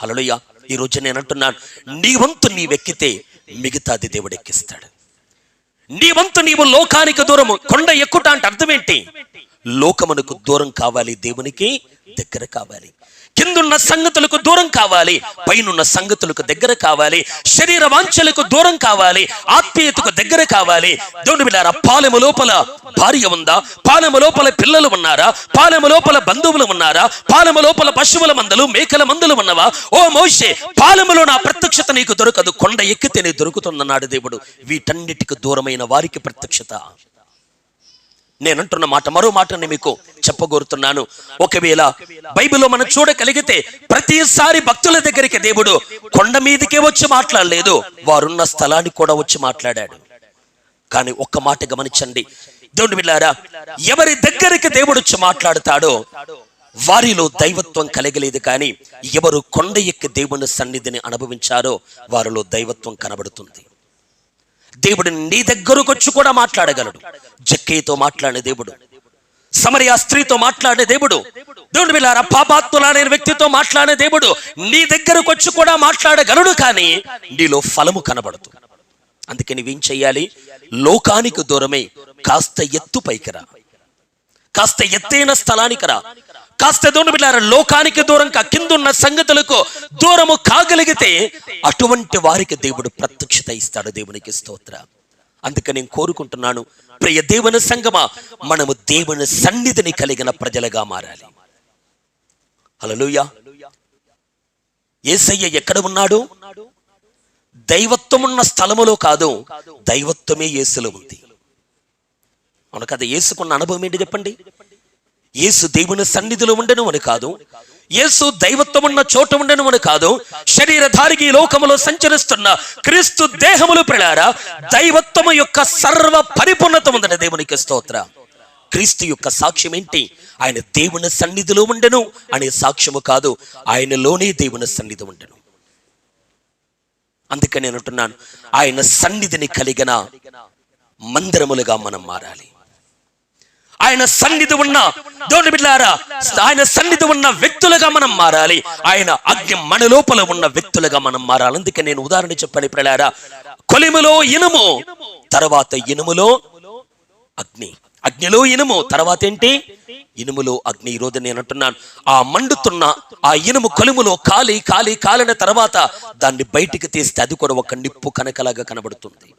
Speaker 1: హల్లెలూయా. ఈ రోజు నేను అంటున్నాను, నీ వంతు నీవెక్కితే మిగతాది దేవుడు ఎక్కిస్తాడు. నీ వంతు నీవు లోకానికి దూరము. కొండ ఎక్కుట అంటే అర్థం ఏంటి? లోకమునకు దూరం కావాలి, దేవునికి దగ్గర కావాలి. కిందున్న సంగతులకు దూరం కావాలి, పైనున్న సంగతులకు దగ్గర కావాలి. శరీర వాంఛలకు దూరం కావాలి, ఆత్మీయతకు దగ్గర కావాలి. దేవుని బిడ్డలారా, పాలెము లోపల భార్య ఉందా? పాలెము లోపల పిల్లలు ఉన్నారా? పాలెము లోపల బంధువులు ఉన్నారా? పాలెము లోపల పశువుల మందలు, మేకల మందలు ఉన్నవా? ఓ మోషే, పాలెములో నా ప్రత్యక్షత నీకు దొరకదు, కొండ ఎక్కితేనే దొరుకుతుందన్నాడు దేవుడు. వీటన్నిటికి దూరమైన వారికి ప్రత్యక్షత. నేనంటున్న మాట, మరో మాటని మీకు చెప్పగోరుతున్నాను. ఒకవేళ బైబిల్లో మనం చూడగలిగితే ప్రతిసారి భక్తుల దగ్గరికి దేవుడు కొండ మీదకే వచ్చి మాట్లాడలేదు, వారున్న స్థలానికి కూడా వచ్చి మాట్లాడాడు. కానీ ఒక్క మాట గమనించండి దేవుని బిడ్డలారా, ఎవరి దగ్గరికి దేవుడు వచ్చి మాట్లాడుతాడో వారిలో దైవత్వం కలగలేదు. కానీ ఎవరు కొండ ఎక్కి దేవుని సన్నిధిని అనుభవించారో వారిలో దైవత్వం కనబడుతుంది. దేవుడు నీ దగ్గరకు వచ్చి కూడా మాట్లాడగలడు. జక్కయ్యతో మాట్లాడిన దేవుడు, సమరయ స్త్రీతో మాట్లాడిన దేవుడు, దేవుని బిడ్డలారా పాపాత్ములైన వ్యక్తితో మాట్లాడిన దేవుడు నీ దగ్గరకు వచ్చి కూడా మాట్లాడగలడు. కానీ నీలో ఫలము కనబడదు. అందుకే నువ్వేం చెయ్యాలి? లోకానికి దూరమై కాస్త ఎత్తు పైకి రా, కాస్త ఎత్తైన స్థలానికి రా, కాస్త దేవుని బిడ్డలారా లోకానికి దూరంగా కిందున్న సంగతులకు దూరము కాగలిగితే అటువంటి వారికి దేవుడు ప్రత్యక్షత ఇస్తాడు. దేవునికి స్తోత్రం. అందుకే నేను కోరుకుంటున్నాను, ప్రియ దేవుని సంగమా, మనము దేవుని సన్నిధిని కలిగిన ప్రజలుగా మారాలి. హల్లెలూయా. యేసయ్య ఎక్కడ ఉన్నాడు? దైవత్వం ఉన్న స్థలములో కాదు, దైవత్వమే యేసులో ఉంది. అవును కదా? యేసుకున్న అనుభవం ఏంటి చెప్పండి? యేసు దేవుని సన్నిధిలో ఉండను అని కాదు, యేసు దైవత్వం ఉన్న చోట ఉండను అని కాదు, శరీరధారికి ఈ లోకములో సంచరిస్తున్న క్రీస్తు దేహములు ప్రియులారా, దైవత్వము యొక్క సర్వ పరిపూర్ణత ఉందట. దేవునికి స్తోత్రం. క్రీస్తు యొక్క సాక్ష్యం ఏంటి? ఆయన దేవుని సన్నిధిలో ఉండెను అనే సాక్ష్యము కాదు, ఆయనలోనే దేవుని సన్నిధి ఉండెను. అందుకని నేను అంటున్నాను, ఆయన సన్నిధిని కలిగిన మందిరములుగా మనం మారాలి. ఆయన సన్నిధి ఉన్న దేవుని బిడ్డలారా, ఆయన సన్నిధి ఉన్న వ్యక్తులుగా మనం మారాలి. ఆయన అగ్ని మన లోపల ఉన్న వ్యక్తులుగా మనం మారాలి. అందుకే నేను ఉదాహరణ చెప్పాను ప్రియులారా, కొలిమిలో ఇనుము, తర్వాత ఇనుములో అగ్ని, అగ్నిలో ఇనుము, తర్వాత ఏంటి? ఇనుములో అగ్ని. ఈ రోజు నేను అంటున్నాను, ఆ మండుతున్న ఆ ఇనుము కొలిములో కాలిన తర్వాత దాన్ని బయటికి తీస్తే అది కూడా ఒక నిప్పు కనకలాగా కనబడుతుంది.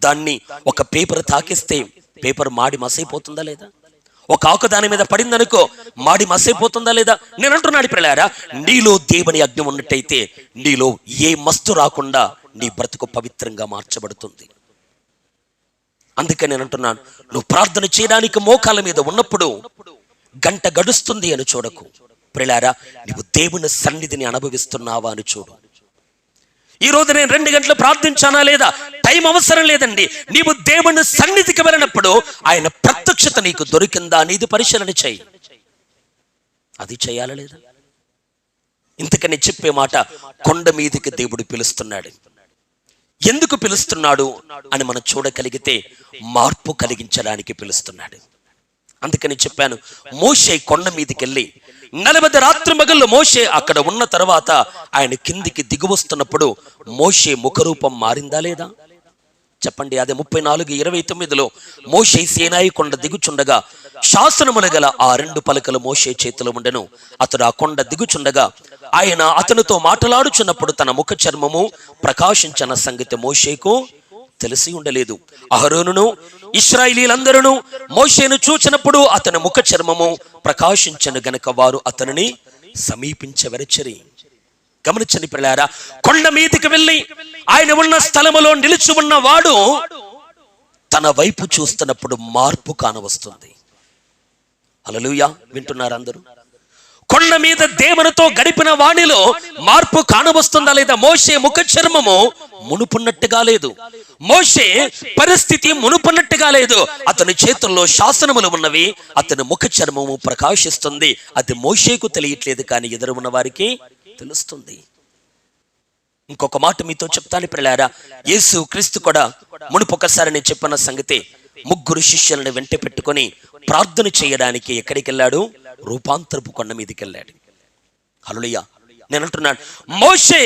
Speaker 1: దాన్ని ఒక పేపర్ తాకిస్తే పేపర్ మాడి మసైపోతుందా లేదా? ఒక ఆకు దాని మీద పడిందనుకో, మాడి మసైపోతుందా లేదా? నేను అంటున్నాడు ప్రియులారా, నీలో దేవుని అగ్ని ఉన్నట్టయితే నీలో ఏ మస్తు రాకుండా నీ బ్రతుకు పవిత్రంగా మార్చబడుతుంది. అందుకే నేను అంటున్నాను, నువ్వు ప్రార్థన చేయడానికి మోకాల మీద ఉన్నప్పుడు గంట గడుస్తుంది అని చూడకు ప్రియులారా, నువ్వు దేవుని సన్నిధిని అనుభవిస్తున్నావా అని చూడు. ఈ రోజు నేను 2 గంటలు ప్రార్థించానా లేదా? టైం అవసరం లేదండి. నీవు దేవుని సన్నిధికి వెళ్ళినప్పుడు ఆయన ప్రత్యక్షత నీకు దొరికిందా అనేది పరిశీలన చేయి. అది చేయాలా లేదా? ఇంతకని చెప్పే మాట, కొండ మీదకి దేవుడు పిలుస్తున్నాడు. ఎందుకు పిలుస్తున్నాడు అని మనం చూడగలిగితే మార్పు కలిగించడానికి పిలుస్తున్నాడు. అందుకని చెప్పాను, మోషే కొండ మీదకి వెళ్ళి 40 రాత్రింబగళ్ళు మోషే అక్కడ ఉన్న తర్వాత ఆయన కిందికి దిగువస్తున్నప్పుడు మోషే ముఖరూపం మారిందా లేదా చెప్పండి. అదే 34:29లో మోషే సీనాయి కొండ దిగుచుండగా శాసనములు గల ఆ 2 పలకలు మోషే చేతిలో ఉండెను. అతడు ఆ కొండ దిగుచుండగా ఆయన అతనితో మాట్లాడుచున్నప్పుడు తన ముఖ చర్మము ప్రకాశించిన సంగతి మోషేకు తెలిసి ఉండలేదు. అహరోనును ఇశ్రాయేలీలందరూ మోషేను చూచినప్పుడు అతని ముఖ చర్మము ప్రకాశించను గనుక వారు అతనిని సమీపించవరచరి. గమనించండి ప్రియులారా, కొండ మీదకి వెళ్ళి ఆయన ఉన్న స్థలములో నిలిచి ఉన్న వాడు తన వైపు చూస్తున్నప్పుడు మార్పు కానవస్తుంది. హల్లెలూయా, వింటున్నారు అందరూ? కొండ మీద దేవునితో గడిపిన వాడిలో మార్పు కానవస్తుందా లేదా? మోషే ముఖ చర్మము మునుపున్నట్టుగా లేదు, మోషే పరిస్థితి మునుపున్నట్టుగా లేదు. అతని చేతుల్లో శాసనములు ఉన్నవి, అతని ముఖ చర్మము ప్రకాశిస్తుంది. అది మోషేకు తెలియట్లేదు, కానీ ఎదురు ఉన్న వారికి తెలుస్తుంది. ఇంకొక మాట మీతో చెప్తాను ప్రియులారా, యేసు క్రీస్తు కూడా మునుపొకసారి నేను చెప్పిన సంగతి, 3 శిష్యులను వెంట పెట్టుకొని ప్రార్థన చేయడానికి ఎక్కడికి వెళ్ళాడు? రూపాంతరపు కొండ మీదకి వెళ్ళాడు. హల్లెలూయా. నేను అంటున్నాను, మోషే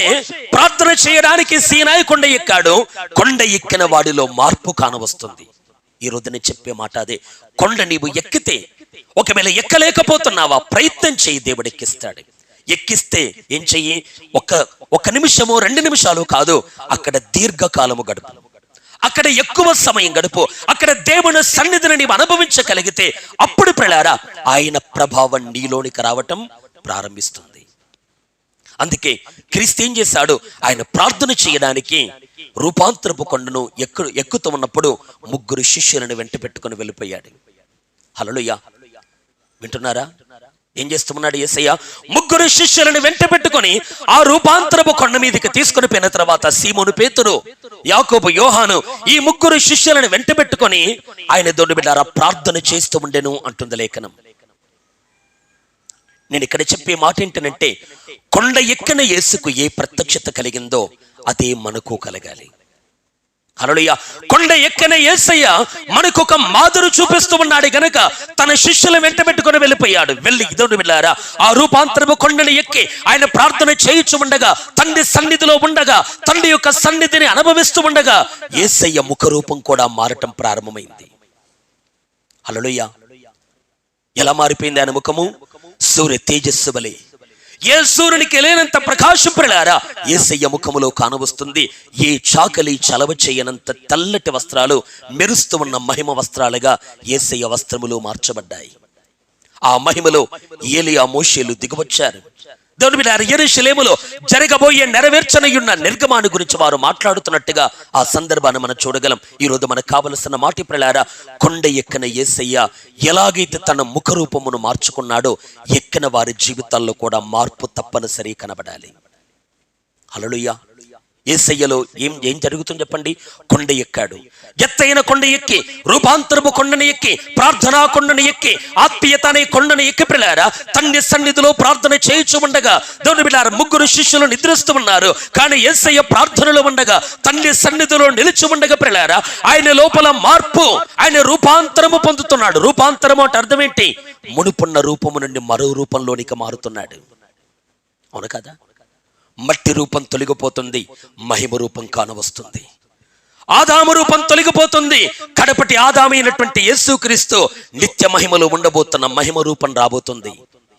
Speaker 1: ప్రార్థన చేయడానికి సీనాయి కొండ ఎక్కాడు. కొండ ఎక్కిన వాడిలో మార్పు కానవస్తుంది. ఈ రోజు నేను చెప్పే మాట అదే. కొండ నీవు ఎక్కితే, ఒకవేళ ఎక్కలేకపోతున్నావా, ప్రయత్నం చేయి, దేవుడు ఎక్కిస్తాడు. ఎక్కిస్తే ఏం చెయ్యి? ఒక నిమిషము 2 నిమిషాలు కాదు, అక్కడ దీర్ఘకాలము గడుపు, అక్కడ ఎక్కువ సమయం గడుపు, అక్కడ దేవుని సన్నిధిని నీవు అనుభవించగలిగితే అప్పుడు ప్రియులారా ఆయన ప్రభావం నీలోనికి రావటం ప్రారంభిస్తుంది. అందుకే క్రీస్తు ఏం చేశాడు? ఆయన ప్రార్థన చేయడానికి రూపాంతరపు కొండను ఎక్కుతూ ఉన్నప్పుడు 3 శిష్యులను వెంట పెట్టుకొని వెళ్ళిపోయాడు. హల్లెలూయా, వింటున్నారా? ఏం చేస్తున్నాడు యేసయ్య? 3 శిష్యులను వెంట పెట్టుకొని ఆ రూపాంతరపు కొండ మీదకి తీసుకొని పోయిన తర్వాత సీమోను పేతురు, యాకోబు, యోహాను ఈ 3 శిష్యులను వెంట పెట్టుకొని ఆయన దొడ్డు బిడ్డారా ప్రార్థన చేస్తూ ఉండెను అంటుంది లేఖనం. నేను ఇక్కడ చెప్పే మాట ఏంటంటే, కొండ ఎక్కిన యేసుకు ఏ ప్రత్యక్షత కలిగిందో అదే మనకు కలగాలి. హల్లెలూయా. కొండ ఎక్కన యేసయ్య మనకు ఒక మాదిరి చూపిస్తూ ఉన్నాడు గనక తన శిష్యుల వెంట పెట్టుకొని వెళ్ళిపోయాడు. వెళ్ళి ఇదోడు వెళ్ళారా ఆ రూపాంతరపు కొండను ఎక్కి ఆయన ప్రార్థన చేయించు ఉండగా, తండ్రి సన్నిధిలో ఉండగా, తండ్రి యొక్క సన్నిధిని అనుభవిస్తూ ఉండగా యేసయ్య ముఖరూపం కూడా మారటం ప్రారంభమైంది. హల్లెలూయా. ఎలా మారిపోయింది ఆయన ముఖము? సూర్య తేజస్సు వలె, ఏ సూర్యునికి లేనంత ప్రకాశం ప్రియులారా యేసయ్య ముఖములో కానవస్తుంది. ఏ చాకలి చలవ చేయనంత తెల్లటి వస్త్రాలు మెరుస్తూ ఉన్న మహిమ వస్త్రాలుగా యేసయ్య వస్త్రములు మార్చబడ్డాయి. ఆ మహిమలో ఏలియా, మోషేలు దిగవచ్చారు. దేవుని బిడ్డలారా, యెరూషలేములో జరగబోయే నెరవేర్చనయున్న నిర్గమాన్ని గురించి వారు మాట్లాడుతున్నట్టుగా ఆ సందర్భాన్ని మనం చూడగలం. ఈరోజు మనకు కావలసిన మాట ప్రియులారా, కొండ ఎక్కిన యేసయ్య ఎలాగైతే తన ముఖరూపమును మార్చుకున్నాడో ఎక్కిన వారి జీవితాల్లో కూడా మార్పు తప్పనిసరి కనబడాలి. హల్లెలూయా. యేసయ్యలో ఏం జరుగుతుంది చెప్పండి? కొండ ఎక్కాడు. ఎత్తైన కొండ ఎక్కి, రూపాంతరపు కొండను ఎక్కి, ప్రార్థనా కొండను ఎక్కి, ఆత్మీయత అనే కొండను ఎక్కి ప్రియులారా తండ్రి సన్నిధిలో ప్రార్థన చేయించు ఉండగా దేవుని బిడ్డలారా ముగ్గురు శిష్యులు నిద్రిస్తూ ఉన్నారు. కానీ యేసయ్య ప్రార్థనలో ఉండగా, తండ్రి సన్నిధిలో నిలిచి ఉండగా ప్రియులారా ఆయన లోపల మార్పు, ఆయన రూపాంతరము పొందుతున్నాడు. రూపాంతరము అంటే అర్థం ఏంటి? మునుపున్న రూపము నుండి మరో రూపంలోనికి మారుతున్నాడు. అవును కదా? మట్టి రూపం తొలగిపోతుంది, మహిమ రూపం కానవస్తుంది. ఆదాము రూపం తొలగిపోతుంది, కడపటి ఆదామైనటువంటి యేసుక్రీస్తు నిత్య మహిమలో ఉండబోతున్న మహిమ రూపం రాబోతుంది.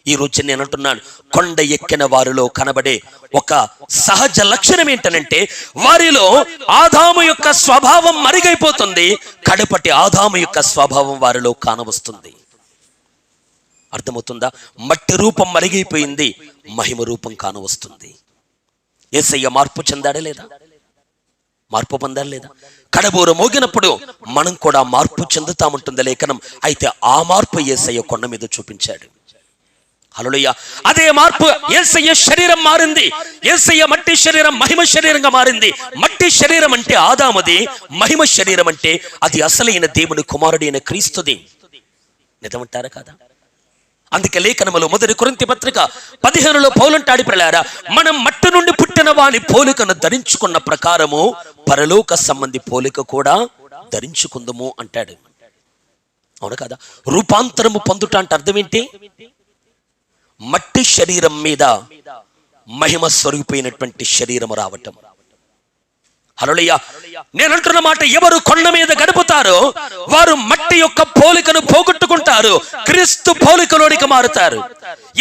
Speaker 1: ఈ రోజు నేను అంటున్నాను, కొండ ఎక్కిన వారిలో కనబడే ఒక సహజ లక్షణం ఏంటనంటే వారిలో ఆదాము యొక్క స్వభావం మరుగైపోతుంది, కడపటి ఆదాము యొక్క స్వభావం వారిలో కానవస్తుంది. అర్థమవుతుందా? మట్టి రూపం మరిగైపోయింది, మహిమ రూపం కానవస్తుంది. యేసయ్య మార్పు చెందాడా లేదా? మార్పు పొందాడా లేదా? కడబోరు మోగినప్పుడు మనం కూడా మార్పు చెందుతామంటుంది లేఖనం. అయితే ఆ మార్పు యేసయ్య కొండ మీద చూపించాడు. హల్లెలూయా. అదే మార్పు యేసయ్య శరీరం మారింది. యేసయ్య మట్టి శరీరం మహిమ శరీరంగా మారింది. మట్టి శరీరం అంటే ఆదాముది, మహిమ శరీరం అంటే అది అసలైన దేవుని కుమారుడైన క్రీస్తుది. నిజమంటారా కాదా? అందుకే లేఖనములో 1 కొరింథీ పత్రిక 15లో పౌలంటాడి ప్రియులారా, మనం మట్టి నుండి పుట్టిన వాని పోలికను ధరించుకున్న ప్రకారము పరలోక సంబంధి పోలిక కూడా ధరించుకుందము అంటాడు. అవును కదా? రూపాంతరము పొందుట అంటే అర్థం ఏంటి? మట్టి శరీరం మీద మహిమ స్వరూపమైనటువంటి శరీరము రావటం. హల్లెలూయా. నేను అంటున్న మాట, ఎవరు కొండ మీద గడుపుతారో వారు మట్టి యొక్క పోలికను పోగొట్టుకుంటారు, క్రీస్తు పోలికలోనికి మారుతారు.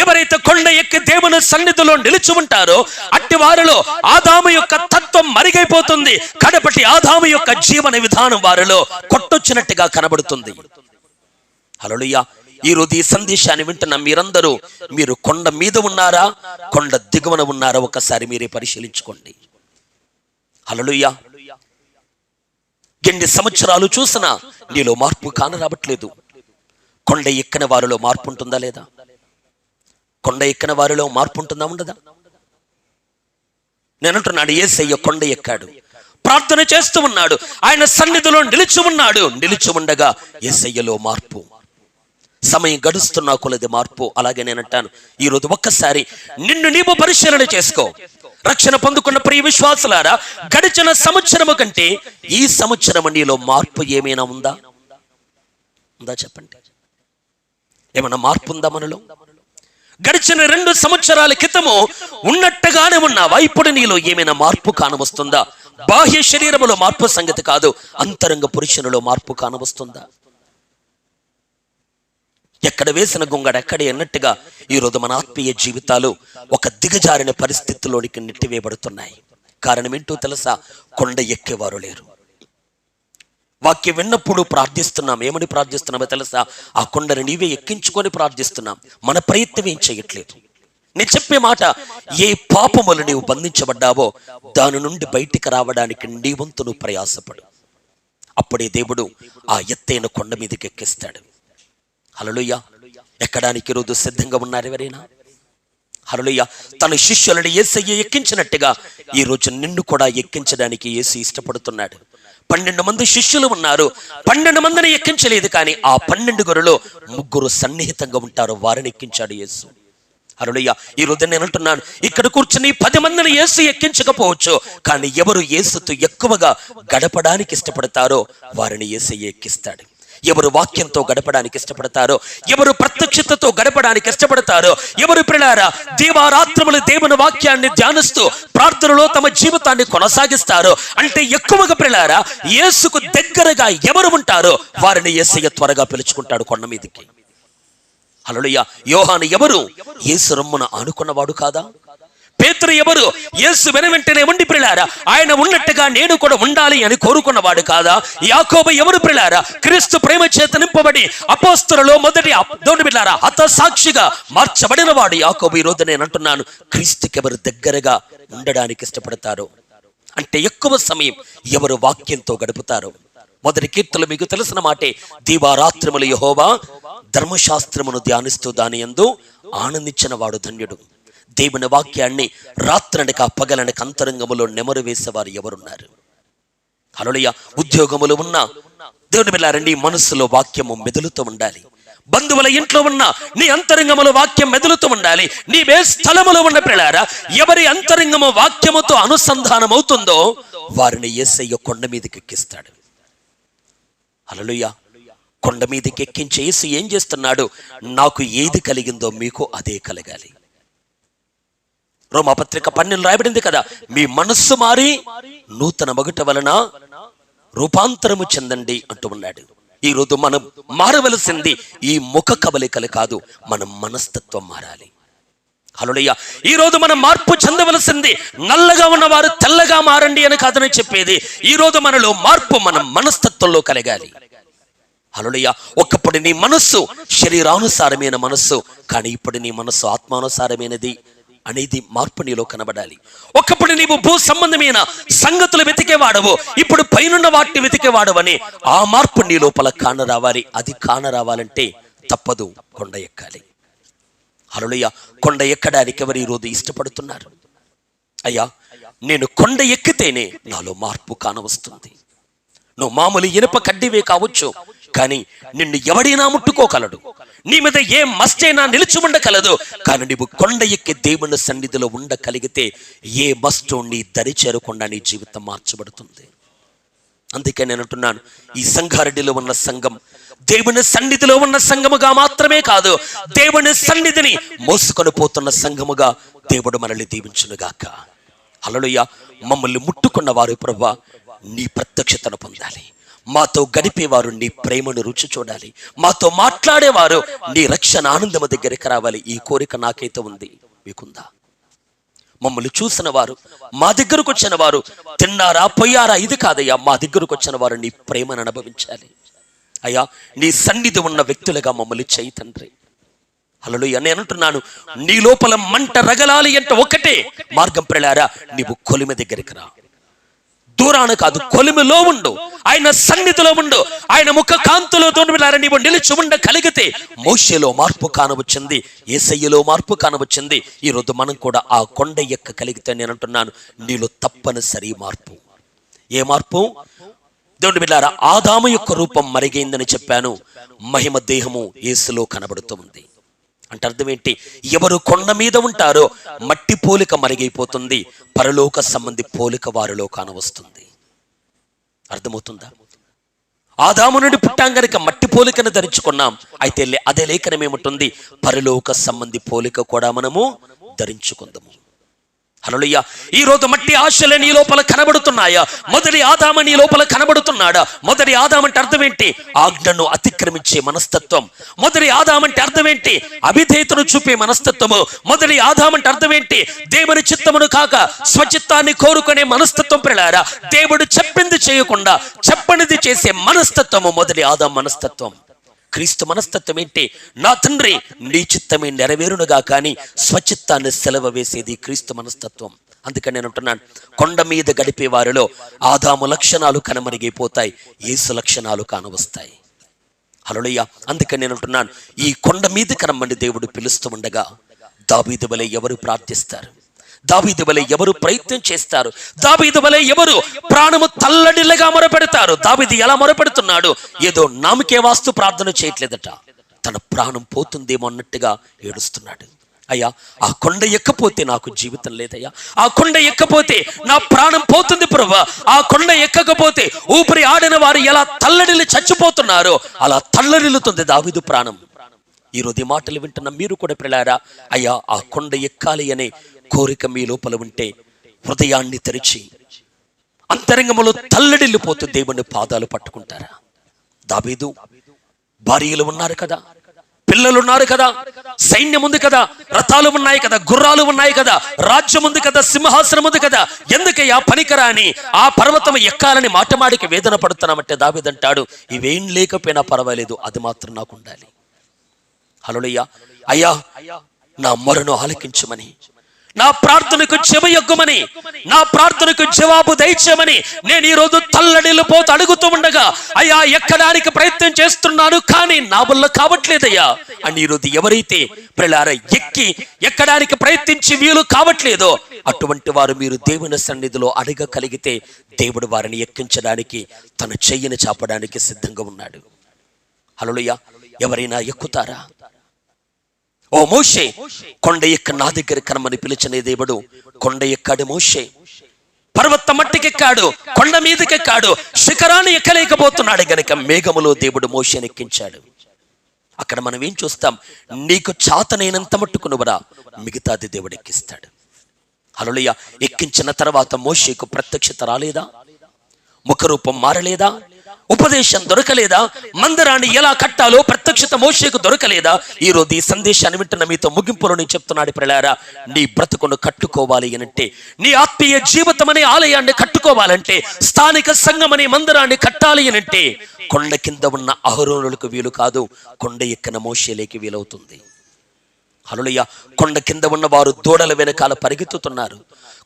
Speaker 1: ఎవరైతే కొండ ఎక్కి దేవుని సన్నిధిలో నిలిచి ఉంటారో అట్టి వారిలో ఆదాము యొక్క తత్వం మరిగైపోతుంది, కడపటి ఆదాము యొక్క జీవన విధానం వారిలో కొట్టొచ్చినట్టుగా కనబడుతుంది. హల్లెలూయా. ఈ రోజు ఈ సందేశాన్ని వింటున్న మీరందరూ మీరు కొండ మీద ఉన్నారా, కొండ దిగువన ఉన్నారా? ఒకసారి మీరే పరిశీలించుకోండి. హల్లెలూయా. ఎన్ని సంవత్సరాలు చూసినా నీలో మార్పు కానరావట్లేదు. కొండ ఎక్కిన వారిలో మార్పు ఉంటుందా లేదా? కొండ ఎక్కిన వారిలో మార్పు ఉంటుందా ఉండదా? నేను అంటున్నాడు, యేసయ్య కొండ ఎక్కాడు, ప్రార్థన చేస్తూ ఉన్నాడు, ఆయన సన్నిధిలో నిలిచి ఉన్నాడు. నిలిచి ఉండగా యేసయ్యలో మార్పు. సమయం గడుస్తున్నా కొలది మార్పు. అలాగే నేను అంటాను, ఈరోజు ఒక్కసారి నిన్ను నీవు పరిశీలన చేసుకో. రక్షణ పొందుకున్న ప్రియ విశ్వాసులారా, గడిచిన సంవత్సరము కంటే ఈ సంవత్సరం నీలో మార్పు ఏమైనా ఉందా? ఉందా చెప్పండి. ఏమైనా మార్పు ఉందా మనలో? గడిచిన 2 సంవత్సరాల క్రితము ఉన్నట్టుగానే ఉన్నావా? ఇప్పుడు నీలో ఏమైనా మార్పు కానవస్తుందా? బాహ్య శరీరములో మార్పు సంగతి కాదు, అంతరంగ పురుషునిలో మార్పు కానవస్తుందా? ఎక్కడ వేసిన గొంగడ ఎక్కడే అన్నట్టుగా ఈరోజు మన ఆత్మీయ జీవితాలు ఒక దిగజారిన పరిస్థితిలోనికి నెట్టివేయబడుతున్నాయి. కారణం ఏంటో తెలుసా? కొండ ఎక్కేవారు లేరు. వాక్యం విన్నప్పుడు ప్రార్థిస్తున్నాం. ఏమని ప్రార్థిస్తున్నామో తెలుసా? ఆ కొండను నీవే ఎక్కించుకొని ప్రార్థిస్తున్నాం. మన ప్రయత్నం ఏం చేయట్లేదు. నేను చెప్పే మాట, ఏ పాపములు నీవు బంధించబడ్డావో దాని నుండి బయటికి రావడానికి నీ వంతు నువ్వు ప్రయాసపడు. అప్పుడే దేవుడు ఆ ఎత్తైన కొండ మీదకి ఎక్కిస్తాడు. హల్లెలూయా. ఎక్కడానికి ఈరోజు సిద్ధంగా ఉన్నారు ఎవరైనా? హల్లెలూయా. తన శిష్యులను యేసయ్య ఎక్కించినట్టుగా ఈ రోజు నిన్ను కూడా ఎక్కించడానికి యేసు ఇష్టపడుతున్నాడు. 12 మంది శిష్యులు ఉన్నారు, 12 మందిని ఎక్కించలేదు. కానీ ఆ 12 3 సన్నిహితంగా ఉంటారు, వారిని ఎక్కించాడు యేసు. హల్లెలూయా. ఈ రోజు నేను అంటున్నాను, ఇక్కడ కూర్చుని 10 మందిని యేసు ఎక్కించకపోవచ్చు, కానీ ఎవరు యేసుతో ఎక్కువగా గడపడానికి ఇష్టపడతారో వారిని యేసయ్య ఎక్కిస్తాడు. ఎవరు వాక్యంతో గడపడానికి ఇష్టపడతారో, ఎవరు ప్రత్యక్షతతో గడపడానికి ఇష్టపడతారో, ఎవరు ప్రియులారా దీవారాత్రములు దేవుని వాక్యాన్ని ధ్యానిస్తూ ప్రార్థనలో తమ జీవితాన్ని కొనసాగిస్తారో, అంటే ఎక్కువగా ప్రియులారా యేసుకు దగ్గరగా ఎవరు ఉంటారో వారిని యేసయ్య త్వరగా పిలుచుకుంటాడు కొండ మీదకి. హల్లెలూయా. యోహాను ఎవరు? యేసు రొమ్మున ఆనుకున్నవాడు కాదా? పేతురు ఎవరు? యేసు వెనువెంటనే ఉండి ప్రియులారా ఆయన ఉన్నట్టుగా నేను కూడా ఉండాలి అని కోరుకున్నవాడు కాదా? యాకోబు ఎవరు ప్రియులారా? క్రీస్తు ప్రేమ చేత నింపబడి అపోస్తలులో మొదటి దేవుని బిడ్డలారా హతసాక్షిగా మార్చబడిన వాడు యాకోబు. ఈ రోజు నేను అంటున్నాను, క్రీస్తుకి ఎవరు దగ్గరగా ఉండడానికి ఇష్టపడతారో, అంటే ఎక్కువ సమయం ఎవరు వాక్యంతో గడుపుతారో. మొదటి కీర్తనలు మీకు తెలిసిన మాటే, దీవారాత్రములు యెహోవా ధర్మశాస్త్రమును ధ్యానిస్తూ దాని యందు ఆనందించిన వాడు ధన్యుడు. దేవుని వాక్యాన్ని రాత్రనక పగలనక అంతరంగములో నెమరు వేసేవారు ఎవరున్నారు? హల్లెలూయా. ఉద్యోగములు ఉన్నా దేవుని బిడ్డలారా నీ మనసులో వాక్యము మెదులుతూ ఉండాలి. బంధువుల ఇంట్లో ఉన్న నీ అంతరంగములో వాక్యం మెదులుతూ ఉండాలి. నీవే స్థలములో ఉన్న ప్రియులారా ఎవరి అంతరంగము వాక్యముతో అనుసంధానం అవుతుందో వారిని యేసయ్య కొండ మీదకి ఎక్కిస్తాడు. హల్లెలూయా. కొండ మీదకి ఎక్కించి యేసు ఏం చేస్తున్నాడు? నాకు ఏది కలిగిందో మీకు అదే కలగాలి. రోమాపత్రిక 12 రాయబడింది కదా, మీ మనస్సు మారి నూతన మగుట వలన రూపాంతరము చెందండి అంటూ ఉన్నాడు. ఈ రోజు మనం మారవలసింది ఈ ముఖ కవలికలు కాదు, మన మనస్తత్వం మారాలి. హల్లెలూయా. ఈ రోజు మనం మార్పు చెందవలసింది నల్లగా ఉన్నవారు తెల్లగా మారండి అని కాదని చెప్పేది. ఈ రోజు మనలో మార్పు మన మనస్తత్వంలో కలగాలి. హల్లెలూయా. ఒకప్పుడు నీ మనస్సు శరీరానుసారమైన మనస్సు, కానీ ఇప్పుడు నీ మనస్సు ఆత్మానుసారమైనది అనేది మార్పు నీలో కనబడాలి. ఒకప్పుడు నీవు భూ సంబంధమైన సంగతులు వెతికేవాడవు, ఇప్పుడు పైనున్న వాటిని వెతికేవాడవని ఆ మార్పు నీ లోపల కాన రావాలి. అది కాన రావాలంటే తప్పదు, కొండ ఎక్కాలి. హల్లెలూయా. కొండ ఎక్కడానికి ఎవరు ఈరోజు ఇష్టపడుతున్నారు? అయ్యా నేను కొండ ఎక్కితేనే నాలో మార్పు కానవస్తుంది. నువ్వు మామూలు ఇనుప కడ్డీవే కావచ్చు, కానీ నిన్ను ఎవడైనా ముట్టుకోగలడు. నీ మీద ఏ మస్తైనా నిలిచి ఉండగలదు, కానీ నీవు కొండ ఎక్కి దేవుని సన్నిధిలో ఉండగలిగితే ఏ మస్టు నీ దరి చేరకుండా నీ జీవితం మార్చబడుతుంది. అందుకే నేను అంటున్నాను, ఈ సంగారెడ్డిలో ఉన్న సంఘం దేవుని సన్నిధిలో ఉన్న సంఘముగా మాత్రమే కాదు, దేవుని సన్నిధిని మోసుకొని పోతున్న సంఘముగా దేవుడు మనల్ని దీవించునుగాక. హల్లెలూయా. మమ్మల్ని ముట్టుకున్న వారు ప్రభువా నీ ప్రత్యక్షతను పొందాలి. మాతో గడిపేవారు నీ ప్రేమను రుచి చూడాలి. మాతో మాట్లాడేవారు నీ రక్షణ ఆనందము దగ్గరికి రావాలి. ఈ కోరిక నాకైతే ఉంది, మీకుందా? మమ్మల్ని చూసిన వారు, మా దగ్గరకు వచ్చిన వారు తిన్నారా పోయారా ఇది కాదయ్యా, మా దగ్గరకు వచ్చిన వారు నీ ప్రేమను అనుభవించాలి. అయ్యా నీ సన్నిధి ఉన్న వ్యక్తులుగా మమ్మల్ని చేయి తండ్రి. హల్లెలూయా. నేను అంటున్నాను, నీ లోపల మంట రగలాలి అంటే ఒకటే మార్గం ప్రియులారా, నీవు కొలిమి దగ్గరికి రా. దూరాన కాదు, కొలిమిలో ఉండు, ఆయన సన్నిధిలో ఉండు, ఆయన ముఖ కాంతులో నీవు నిలిచి ఉండగలిగితే మోషేలో మార్పు కానవచ్చింది, యేసయ్యలో మార్పు కానవచ్చింది. ఈ రోజు మనం కూడా ఆ కొండ ఎక్క కలిగితే నేను అంటున్నాను, నీలో తప్పనిసరి మార్పు. ఏ మార్పు? దేవుని బిడ్డలారా ఆదాము యొక్క రూపం మరిగైందని చెప్పాను, మహిమ దేహము యేసులో కనబడుతుంది. అంటే అర్థం ఏంటి? ఎవరు కొండ మీద ఉంటారో మట్టి పోలిక మరిగైపోతుంది, పరలోక సంబంధి పోలిక వారిలో కానవస్తుంది. అర్థమవుతుందా? ఆదాము నుండి పుట్టాం గనుక మట్టి పోలికను ధరించుకున్నాం. అయితే అదే లేఖనం ఏముంటుంది? పరలోక సంబంధి పోలిక కూడా మనము ధరించుకుందాము. హల్లెలూయా. ఈ రోజు మట్టి ఆశలే నీ లోపల కనబడుతున్నాయా? మొదటి ఆదాము నీ లోపల కనబడుతున్నాడా? మొదటి ఆదాము అంటే అర్థం ఏంటి? ఆజ్ఞను అతిక్రమించే మనస్తత్వం. మొదటి ఆదాము అంటే అర్థం ఏంటి? అవిధేయతను చూపే మనస్తత్వము. మొదటి ఆదాము అంటే అర్థం ఏంటి? దేవుని చిత్తమును కాక స్వచిత్తాన్ని కోరుకునే మనస్తత్వం ప్రియులారా. దేవుడు చెప్పింది చేయకుండా చెప్పనిది చేసే మనస్తత్వము మొదటి ఆదాము మనస్తత్వం. క్రీస్తు మనస్తత్వం ఏంటి? నా తండ్రి నీ చిత్తమే నెరవేరునుగా కానీ స్వచిత్తాన్ని సెలవు వేసేది క్రీస్తు మనస్తత్వం. అందుకని నేను అంటున్నాను, కొండ మీద గడిపే వారిలో ఆదాము లక్షణాలు కనుమరుగైపోతాయి, యేసు లక్షణాలు కానవస్తాయి. హల్లెలూయా. అందుకని నేను అంటున్నాను, ఈ కొండ మీదకి రమ్మని దేవుడు పిలుస్తూ ఉండగా దావీదు వలె ఎవరు ప్రార్థిస్తారు? దావీదు వలె ఎవరు ప్రయత్నం చేస్తారు? దావీదు వలె ఎవరు ప్రాణము తల్లడిల్లగా మొరపెడతారు? దావీదు ఎలా మొరపెడుతున్నాడు? ఏదో నామకే వాస్తు ప్రార్థన చేయట్లేదట, తన ప్రాణం పోతుందేమో అన్నట్టుగా ఏడుస్తున్నాడు. అయ్యా ఆ కొండ ఎక్కపోతే నాకు జీవితం లేదయ్యా, ఆ కొండ ఎక్కపోతే నా ప్రాణం పోతుంది ప్రభువా, ఆ కొండ ఎక్కకపోతే ఊపిరి ఆడిన వారు ఎలా తల్లడిల్లి చచ్చిపోతున్నారో అలా తల్లడిల్లుతుంది దావీదు ప్రాణం. ఈరోజు ఈ మాటలు వింటున్న మీరు కూడా ప్రియులారా, అయ్యా ఆ కొండ ఎక్కాలి అనే కోరిక మీ లోపల ఉంటే హృదయాన్ని తెరిచి అంతరంగములో తల్లడిల్లిపోతూ దేవుని పాదాలు పట్టుకుంటారా? దావీదు భార్యలు ఉన్నారు కదా, పిల్లలున్నారు కదా, సైన్యం ఉంది కదా, రథాలు ఉన్నాయి కదా, గుర్రాలు ఉన్నాయి కదా, రాజ్యం ఉంది కదా, సింహాసనం ఉంది కదా, ఎందుకయ్యా పనికిరాని ఆ పర్వతం ఎక్కాలని మాటమాడికి వేదన పడుతున్నామంటే దావీదంటాడు, ఇవేం లేకపోయినా పర్వాలేదు, అది మాత్రం నాకు ఉండాలి. హల్లెలూయా. అయ్యా నా మొరను ఆలకించమని, నా ప్రార్థనకు చెవియొగ్గమని, నా ప్రార్థనకు జవాబు దయచేయమని నేను ఈరోజు తల్లడిల్లిపోతూ అడుగుతూ ఉండగా, అయ్యా ఎక్కడానికి ప్రయత్నం చేస్తున్నాను కానీ నా వల్ల కావట్లేదయ్యా అని ఈరోజు ఎవరైతే ప్రియులారా ఎక్కడానికి ప్రయత్నించి వీలు కావట్లేదో అటువంటి వారు మీరు దేవుని సన్నిధిలో అడగగలిగితే దేవుడు వారిని ఎక్కించడానికి తన చెయ్యిని చాపడానికి సిద్ధంగా ఉన్నాడు. హల్లెలూయా. ఎవరైనా ఎక్కుతారా? ఓ మోషే, కొండ ఎక్క నా దగ్గర కనమని పిలిచిన దేవుడు కొండ ఎక్కాడు. మోషే పర్వత మట్టికెక్కాడు, కొండ మీదకెక్కాడు, శిఖరాన్ని ఎక్కలేకపోతున్నాడు గనక మేఘములో దేవుడు మోషేని ఎక్కించాడు. అక్కడ మనం ఏం చూస్తాం? నీకు చాతనైనంత మట్టుకు నువ్వురా, మిగతాది దేవుడు ఎక్కిస్తాడు. హల్లెలూయా. ఎక్కించిన తర్వాత మోషేకు ప్రత్యక్షత రాలేదా? ముఖరూపం మారలేదా? ఉపదేశం దొరకలేదా? మందిరాన్ని ఎలా కట్టాలో ప్రత్యక్షత మోషేకు దొరకలేదా? ఈరోజు ఈ సందేశాన్ని వింటున్న మీతో ముగింపులో నేను చెప్తున్నాడు ప్రియులారా, నీ బ్రతుకును కట్టుకోవాలి అనంటే, నీ ఆత్మీయ జీవితం అనే ఆలయాన్ని కట్టుకోవాలంటే, స్థానిక సంఘం అనే మందిరాన్ని కట్టాలి అనంటే కొండ కింద ఉన్న అహరోనులకు వీలు కాదు, కొండ ఎక్కిన మోషేలేకి వీలవుతుంది. హల్లెలూయా. కొండ కింద ఉన్నవారు దూడల వెనకాల పరిగెత్తుతున్నారు.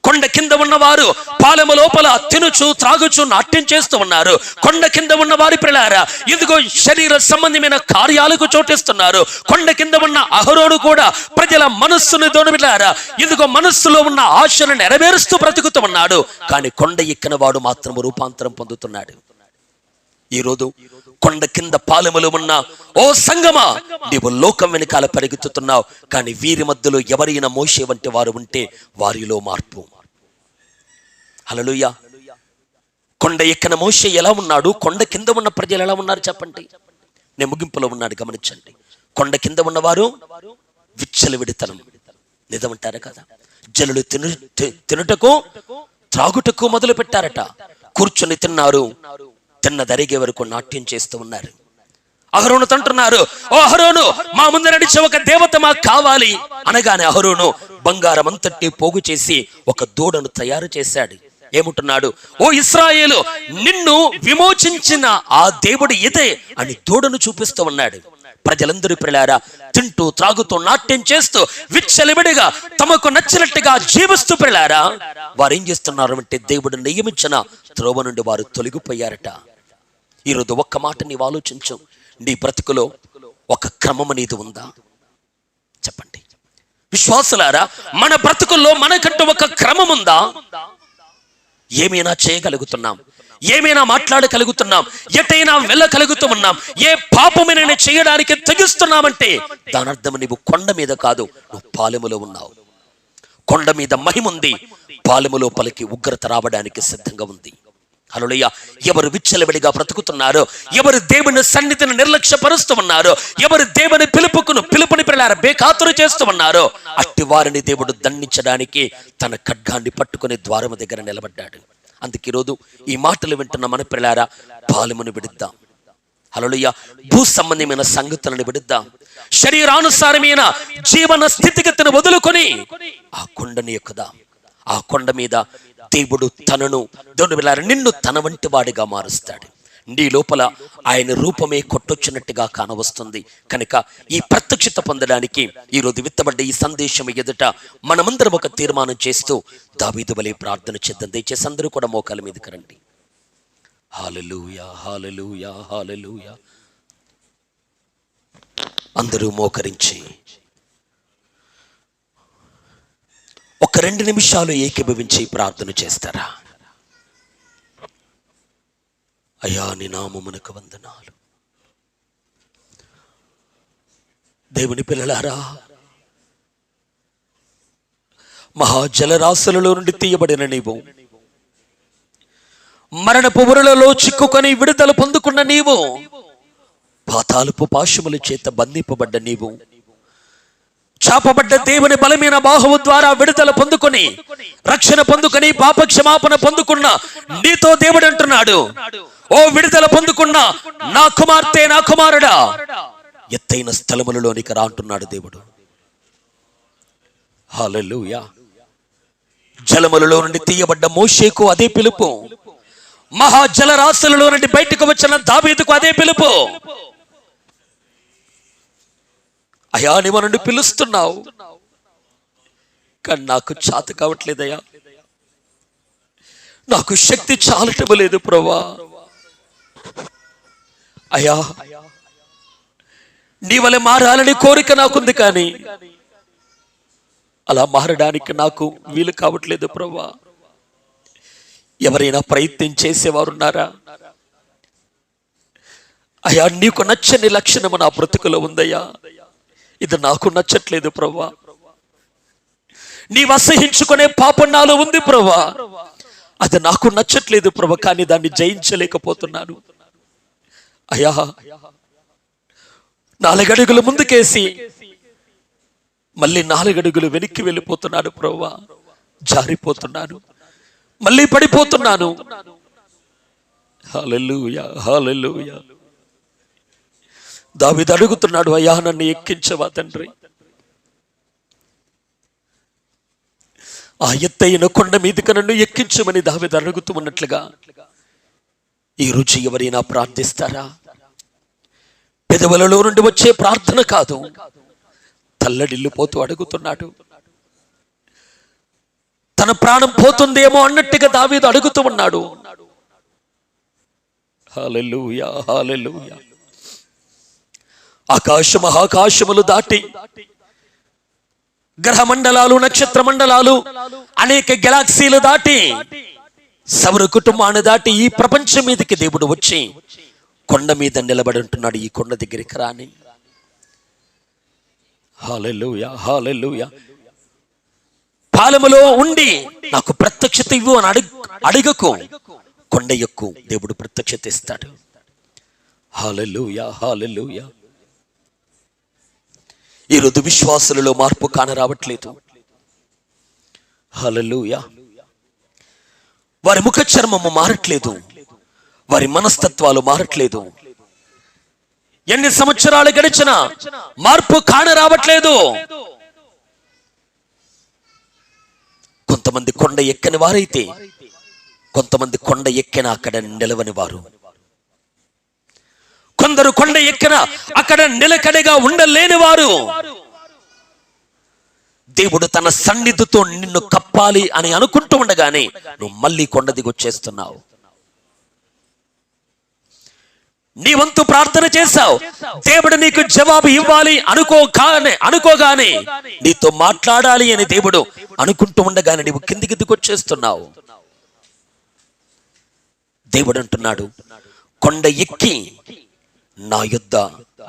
Speaker 1: కొండ కింద ఉన్నవారు పాలెము లోపల తినుచు త్రాగుచు నాట్యం చేస్తూ ఉన్నారు. కొండ కింద ఉన్న వారి ప్రియులారా ఇదిగో శరీర సంబంధమైన కార్యాలకు చోటిస్తున్నారు. కొండ కింద ఉన్న అహరోను కూడా ప్రజల మనస్సును దోనబిలారా ఇదిగో మనస్సులో ఉన్న ఆశను నెరవేరుస్తూ బ్రతుకుతూ ఉన్నాడు. కానీ కొండ ఎక్కిన వాడు మాత్రం రూపాంతరం పొందుతున్నాడు. ఈరోజు కొండ కింద పాలెములు ఉన్న ఓ సంగమా, నీవు లోకం వెనకాల పరిగెత్తుతున్నావు, కానీ వీరి మధ్యలో ఎవరైనా మోషే వంటి వారు ఉంటే వారిలో మార్పు. హల్లెలూయా. కొండ ఎక్కిన మోషే ఎలా ఉన్నాడు? కొండ కింద ఉన్న ప్రజలు ఎలా ఉన్నారు చెప్పండి. నేను ముగింపులో ఉన్నాడు, గమనించండి. కొండ కింద ఉన్నవారు విచ్చలవిడితనం, నిజమంటారా కదా? జనులు తినుటకు త్రాగుటకు మొదలు పెట్టారట. కూర్చొని తిన్నారు, తిన్నదరిగే వరకు నాట్యం చేస్తూ ఉన్నారు. అహరోను తంటున్నారు, ఓ అహరోను, మా ముందు నడిచే ఒక దేవత మాకు కావాలి అనగానే అహరోను బంగారం అంతటి పోగు చేసి ఒక దూడను తయారు చేశాడు. ఏమంటున్నాడు? ఓ ఇశ్రాయేలు, నిన్ను విమోచించిన ఆ దేవుడు ఇదే అని దూడను చూపిస్తూ ఉన్నాడు. ప్రజలందరూ ప్రియులారా తింటూ త్రాగుతూ నాట్యం చేస్తూ విచ్చలవిడిగా తమకు నచ్చినట్టుగా జీవిస్తూ ప్రియులారా వారు ఏం చేస్తున్నారు అంటే దేవుడు నియమించిన త్రోవ నుండి వారు తొలగిపోయారట. ఈరోజు ఒక్క మాట నీవు ఆలోచించు, నీ బ్రతుకులో ఒక క్రమం అనేది ఉందా చెప్పండి. విశ్వాసులారా, మన బ్రతుకుల్లో మనకంటూ ఒక క్రమం ఉందా? ఏమైనా చేయగలుగుతున్నాం, ఏమైనా మాట్లాడగలుగుతున్నాం, ఎటైనా వెళ్ళగలుగుతూ ఉన్నాం, ఏ పాపమైనా చేయడానికి తెగిస్తున్నామంటే దాని అర్థం నీవు కొండ మీద కాదు, నువ్వు పాలెములో ఉన్నావు. కొండ మీద మహిమ ఉంది, పాలెము లోపలికి ఉగ్రత రావడానికి సిద్ధంగా ఉంది. హల్లెలూయా. ఎవరు విచ్చలవిడిగా బ్రతుకుతున్నారో, ఎవరు దేవుని సన్నిధిని నిర్లక్ష్యపరుస్తూ ఉన్నారో, ఎవరు దేవుని పిలుపుని పిల్లల బేఖాతరు చేస్తూ ఉన్నారో అట్టి వారిని దేవుడు దండించడానికి తన ఖడ్గాన్ని పట్టుకుని ద్వారము దగ్గర నిలబడ్డాడు. అందుకే ఈరోజు ఈ మాటలు వింటున్న మన పిల్లారా పాలెమును విడిద్దాం. హల్లెలూయా. భూ సంబంధమైన సంగతులను విడిద్దాం. శరీరానుసారమైన జీవన స్థితిగతిని వదులుకొని ఆ కొండని ఎక్కుదాం. ఆ కొండ మీద దేవుడు నిన్ను తన వంటి వాడిగా మారుస్తాడు. నీ లోపల ఆయన రూపమే కొట్టొచ్చినట్టుగా కానవస్తుంది. కనుక ఈ ప్రత్యక్షత పొందడానికి ఈరోజు విత్తబడ్డ ఈ సందేశం ఎదుట మనమందరం ఒక తీర్మానం చేస్తూ దావీదు వలె ప్రార్థన చేద్దాం. దయచేసి అందరూ కూడా మోకాల మీదకి రండి. హల్లెలూయా, హల్లెలూయా, హల్లెలూయా. అందరూ మోకరించి ఒక 2 నిమిషాలు ఏకీభవించి ప్రార్థన చేస్తారా? అయ్యా నీ నామమునకు వందనాలు. దేవుని పిల్లలారా, మహాజలరాశులలో నుండి తీయబడిన నీవు, మరణపు ఊరలలో చిక్కుకొని విడుదల పొందుకున్న నీవు, పాతాళపు పాశముల చేత బంధింపబడ్డ నీవు, చాపబడ్డ దేవుని బలమైన బాహువు ద్వారా విడుదల పొందుకొని రక్షణ పొందుకొని పాప క్షమాపణ పొందుకున్న నీతో దేవుడు అంటున్నాడు, ఓ విడుదల పొందుకున్న నా కుమార్తె, నా కుమారుడా, ఎత్తైన స్థలములలోనికి రా అంటున్నాడు దేవుడు. హల్లెలూయా. జలములలో నుండి తీయబడ్డ మోషేకు అదే పిలుపు, మహాజలరాశులలో నుండి బయటకు వచ్చిన దావీదుకు అదే పిలుపు. అయ్యా నీవు నన్ను పిలుస్తున్నావు, కానీ నాకు చేత కావట్లేదయ్యా, నాకు శక్తి చాలటం లేదు ప్రభువా. అయ్యా నీ వలె మారాలని కోరిక నాకుంది, కానీ అలా మారడానికి నాకు వీలు కావట్లేదు ప్రభువా. ఎవరైనా ప్రయత్నం చేసేవారున్నారా? అయ్యా నీకు నచ్చని లక్షణము నా బ్రతుకులో ఉందయ్యా, ఇది నాకు నచ్చట్లేదు ప్రభువా. నీవు అసహించుకునే పాపం నాలో ఉంది ప్రభువా, అది నాకు నచ్చట్లేదు ప్రభువా, కానీ దాన్ని జయించలేకపోతున్నాను. అయ్యా 4 అడుగులు ముందుకేసి మళ్ళీ 4 అడుగులు వెనక్కి వెళ్ళిపోతున్నాను ప్రభువా, జారిపోతున్నాను, మళ్ళీ పడిపోతున్నాను. హల్లెలూయా, హల్లెలూయా. దావీదు అడుగుతున్నాడు, అయ్యా నన్ను ఎక్కించవా తండ్రి. ఆ ఎత్తైన కొండ మీదకి నన్ను ఎక్కించమని దావీదు అడుగుతూ ఉన్నట్లుగా ఈరోజు ఎవరైనా ప్రార్థిస్తారా? పెదవులలో నుండి వచ్చే ప్రార్థన కాదు, తల్లడిల్లిపోతూ అడుగుతున్నాడు. తన ప్రాణం పోతుందేమో అన్నట్టుగా దావీదు అడుగుతూ ఉన్నాడు. హల్లెలూయా, హల్లెలూయా. ఆకాశములు దాటి గ్రహ మండలాలు, నక్షత్ర మండలాలు, అనేక గెలాక్సీలు దాటి, సౌర కుటుంబాన్ని దాటి ఈ ప్రపంచం మీదకి దేవుడు వచ్చి కొండ మీద నిలబడి ఉంటున్నాడు. ఈ కొండ దగ్గరికి రాని. హల్లెలూయా, హల్లెలూయా. పాలెములో ఉండి నాకు ప్రత్యక్షత ఇవ్వు అని అడగకు, కొండ ఎక్కు, దేవుడు ప్రత్యక్షత ఇస్తాడు. హల్లెలూయా, హల్లెలూయా. ఈరోజు విశ్వాసులలో మార్పు కానరావట్లేదు. హల్లెలూయా. వారి ముఖ చర్మము మారట్లేదు, వారి మనస్తత్వాలు మారట్లేదు. ఎన్ని సంవత్సరాలు గడిచినా మార్పు కానరావట్లేదు. కొంతమంది కొండ ఎక్కని వారైతే, కొంతమంది కొండ ఎక్కిన అక్కడ నిలవని వారు, కొందరు కొండ ఎక్కిన అక్కడ నిలకడగా ఉండలేని వారు. దేవుడు తన సన్నిధితో నిన్ను కప్పాలి అని అనుకుంటూ ఉండగానే నువ్వు మళ్ళీ కొండ దిగొచ్చేస్తున్నావు. నీ వంతు ప్రార్థన చేశావు, దేవుడు నీకు జవాబు ఇవ్వాలి అనుకోగానే నీతో మాట్లాడాలి అని దేవుడు అనుకుంటూ ఉండగానే నీవు కిందికి దిగొచ్చేస్తున్నావు. దేవుడు అంటున్నాడు, కొండ ఎక్కి నా యొద్ద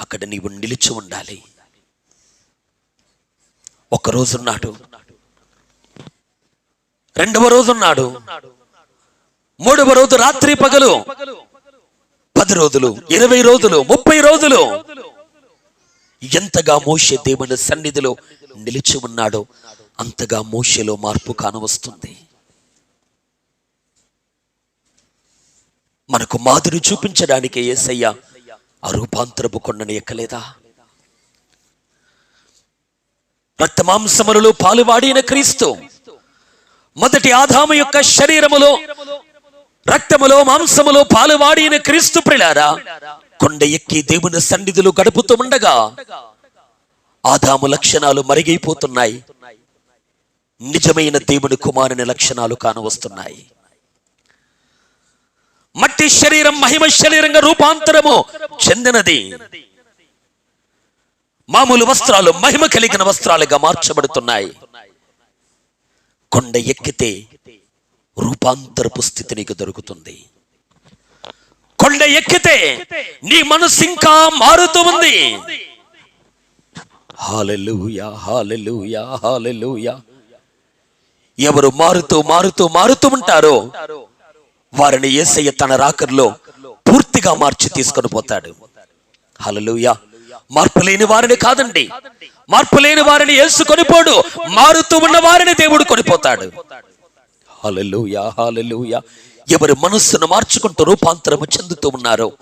Speaker 1: అక్కడ నీవు నిలిచి ఉండాలి. ఒక రోజున్నాడు, 2వ రోజున్నాడు, 3వ రోజు రాత్రి పగలు, 10 రోజులు, 20 రోజులు, 30 రోజులు ఎంతగా మోషే దేవుని సన్నిధిలో నిలిచి ఉన్నాడో అంతగా మోషేలో మార్పు కానవస్తుంది. మనకు మాదిరి చూపించడానికి యేసయ్య ఆ రూపాంతరపు కొండను ఎక్కలేదా? రక్తమాంసములలో పాలువాడిన క్రీస్తు మొదటి ఆదాము యొక్క శరీరములో, రక్తములో, మాంసములో పాలువాడిన క్రీస్తు ప్రియులారా, కొండ ఎక్కి దేవుని సన్నిధిలో గడుపుతూ ఉండగా ఆదాము లక్షణాలు మరిగైపోతున్నాయి, నిజమైన దేవుని కుమారుని లక్షణాలు కానవస్తున్నాయి. మట్టి శరీరం మహిమ శరీరంగా రూపాంతరము చెందినది. మామూలు వస్త్రాలు మహిమ కలిగిన వస్త్రాలుగా మార్చబడుతున్నాయి. కొండ ఎక్కితే రూపాంతరపు స్థితి నీకు దొరుకుతుంది. కొండ ఎక్కితే నీ మనసు ఇంకా మారుతూ ఉంది. హల్లెలూయా, హల్లెలూయా, హల్లెలూయా. ఎవరు మారుతూ మారుతూ మారుతూ ఉంటారో వారిని యేసయ్య తన రాకర్లో పూర్తిగా మార్చి తీసుకొని పోతాడు. హల్లెలూయా. మార్పు లేని వారిని కాదండి, మార్పు లేని వారిని యేసు కొనిపోడు, మారుతూ ఉన్న వారిని దేవుడు కొనిపోతాడు. హల్లెలూయా, హల్లెలూయా. ఎవరు మనస్సును మార్చుకుంటూ రూపాంతరము చెందుతూ ఉన్నారో,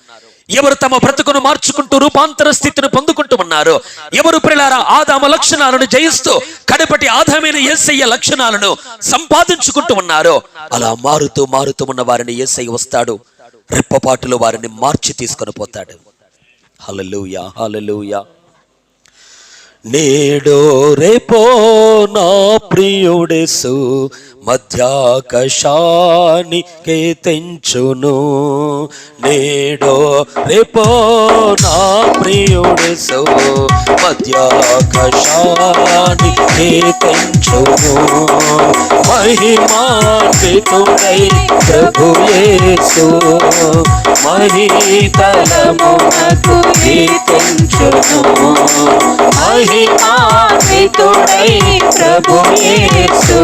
Speaker 1: ఎవరు తమ బ్రతుకును మార్చుకుంటూ రూపాంతర స్థితిని పొందుకుంటూ ఉన్నారో, ఎవరు ప్రియులారా ఆదాము లక్షణాలను జయిస్తూ కడపటి ఆదామైన యేసయ్య లక్షణాలను సంపాదించుకుంటూ ఉన్నారో, అలా మారుతూ ఉన్న వారిని యేసయ్య వస్తాడు, రెప్పపాటులో వారిని మార్చి తీసుకొని పోతాడు. హల్లెలూయా, హల్లెలూయా. నేడో రేపో నా ప్రియుడేసు మధ్యాకాశానికే తెంచును. నేడో రేపో నా ప్రియుడేసు మధ్యాకాశానికే తెంచును. మహిమాన్వితుడై ప్రభు యేసు మహీతలమునకు తెంచును. మహిమాన్వితుడై ప్రభు యేసు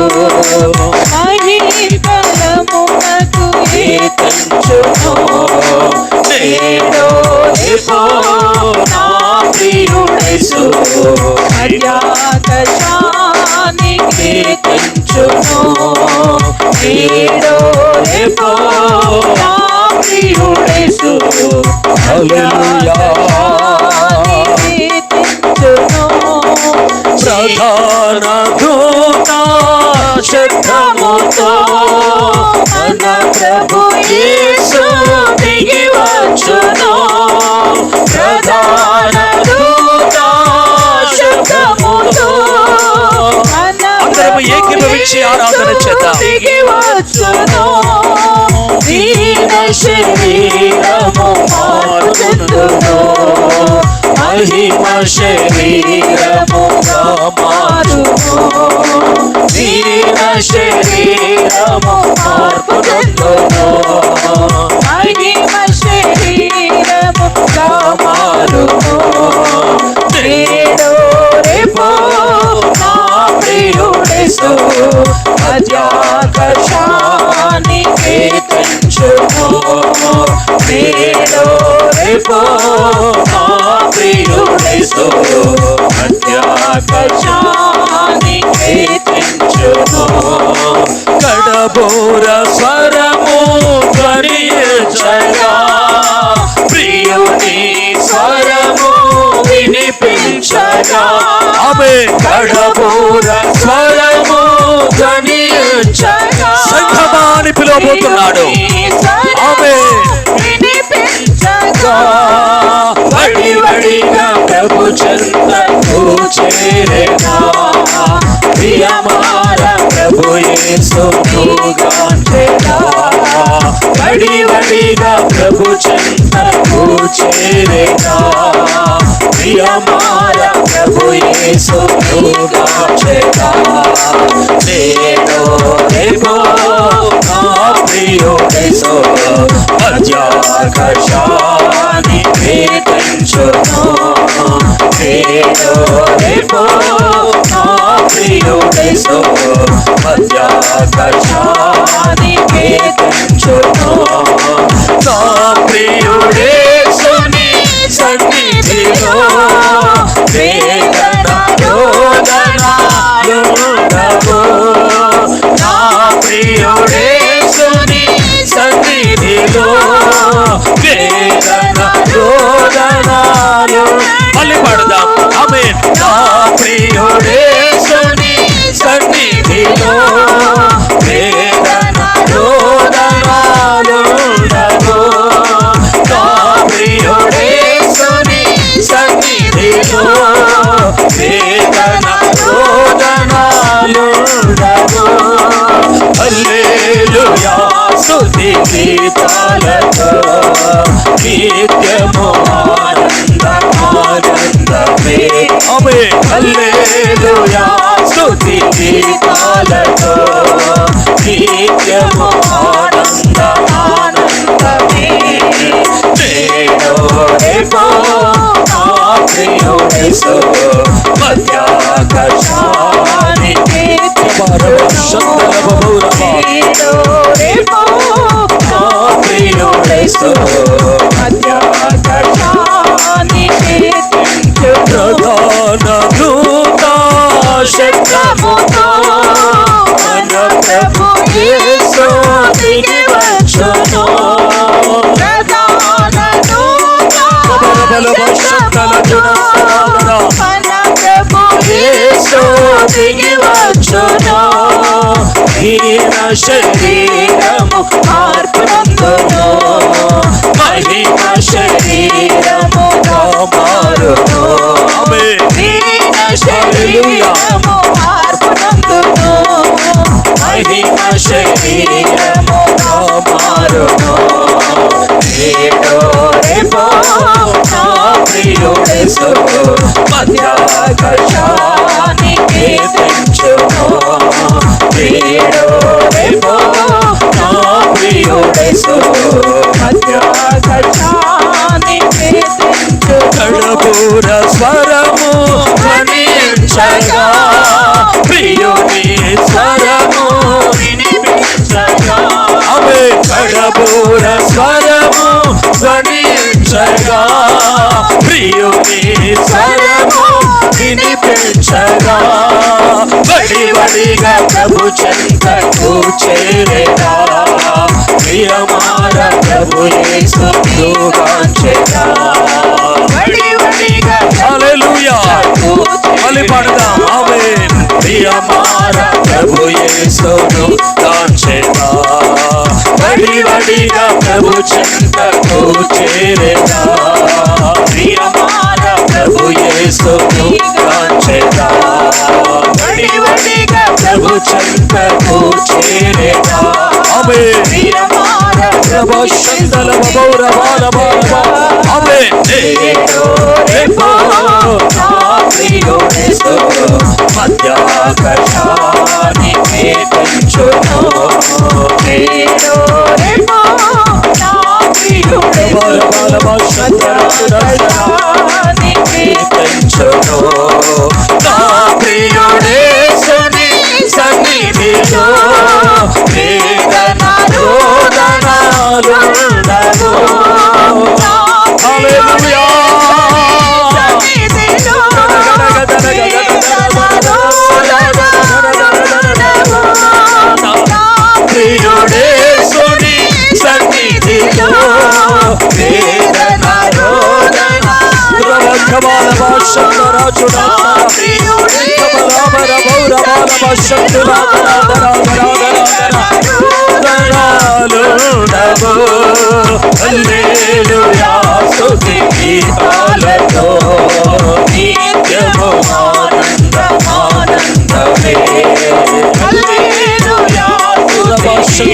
Speaker 3: మహీతలమునకు
Speaker 1: తెంచును. నేడో రేపో నా ప్రియుడేసు
Speaker 3: మధ్యాకాశానికే
Speaker 1: తెంచును. నేడో రేపో
Speaker 3: నా ప్రియుడేసు
Speaker 1: హల్లెలూయా. ప్రధాన దూత శబ్దముతో మన ప్రభు యేసు దిగి వచ్చును. ప్రధాన దూత శబ్దముతో అందరము ఏకీభవించి ఆరాధన చేద్దాం.
Speaker 3: దిగి వచ్చును. దీన శరీరము మార్చును.
Speaker 1: మహిమ శరీరముగా మారును. దీన శరీరము మార్పును.
Speaker 3: మహిమ శరీరముగా మారును.
Speaker 1: నేడో రేపో నా ప్రియుడేసు మధ్యాకాశానికే తెంచును. నేడో రేపో నా ప్రియుడేసు మధ్యాకాశానికే తెంచును. కడబోర స్వరము ధ్వనించగా ప్రియుని స్వరము వినిపించగా ఆమె కడబోర స్వరము ధ్వనించగా సంఘమాని పిలువబోతున్నాడు. ఆమె
Speaker 3: వినిపించగా
Speaker 1: వడివడిగా ప్రభు చెంతకు చేరేనా. ప్రియమార ప్రభు యేసును గాంచెనా. వడివడిగా ప్రభు చెంతకు చేరేనా. ప్రియమార ప్రభు యేసును గాంచెనా. నేడో రేపో నా ప్రియుడేసు మధ్యాకాశానికే తెంచును. నేడో రేపో నా ప్రియుడేసు మధ్యాకాశానికే తెంచును. నా ప్రియుడేసుని సన్నిధిలో వేదన రోదనలుండవు. నా ప్రియుడేసుని సన్నిధిలో వేదన రోదనలు మళ్ళీ పాడుదాం. ఆమేన్. నా ప్రియుడేసుని సన్నిధిలో వేదన రోదనలుండవు. నా ప్రియుడేసుని సన్నిధిలో వేదన రోదనలుండవు. హల్లెలూయా స్తుతి గీతాలతో నిత్యము ఆనందమే. ఆమేన్. హల్లెలూయా స్తుతి గీతాలతో నిత్యము ఆనందమే. నేడో రేపో నా ప్రియుడేసు మధ్యాకాశానికే తెంచును.
Speaker 3: నేడో రేపో
Speaker 1: నా ప్రియుడేసు
Speaker 3: మధ్యాకాశానికే తెంచును.
Speaker 1: ప్రధాన దూత శబ్దముతో మన ప్రభు యేసు దిగి వచ్చును.
Speaker 3: మారును నేడు రేపో నా ప్రియుడేసు మధ్యాకాశానికి తెంచును నేడు రేపో నా ప్రియుడేసు మధ్యాకాశానికి తెంచును
Speaker 1: కడపూర స్వరము ధ్వనించగా ప్రియుని స్వరము వినిపించగా ఆమె కడపూర స్వరము ధ్వనించగా ప్రియుని స్వరము వినిపించగా వడివడిగా ప్రభు చెంతకు చేరేగా ప్రియమార ప్రభు యేసును గాంచెగా వడివడిగా హల్లెలూయా మళ్ళీ పాడదాం ఆమేన్ ప్రియమార ప్రభు యేసును గాంచెగా వడివడిగా ప్రభు చెంతకు చేరేగా ప్రియమార ప్రభు యేసును గాంచెగా వడివడిగా ప్రభు చెంతకు చేరేగా ఆమేన్ ప్రియమార ప్రభు శందల బౌర బాల బాల ఆమేన్ నేడు రేపో నా ప్రియుడేసు మధ్యాకాశానికి తెంచును
Speaker 3: నేడు రేపో నా ప్రియుడేసు మధ్యాకాశానికి
Speaker 1: తెంచును నా ప్రియుడేసుని సన్నిధిలో వేదన రోదనాలుండవు హల్లెలూయా ప్రియుడేసుని సన్నిధిలో వేదన రోదన రవకమాల భాషంతరాచుడా కమలాబర బౌర బాల భాషంతులాదరాదరాదరాదరాదరాదరాలుడవు హల్లెలూయా స్తుతి గీతాలతో నిత్యము ఆనందమే హల్లెలూయా స్తుతి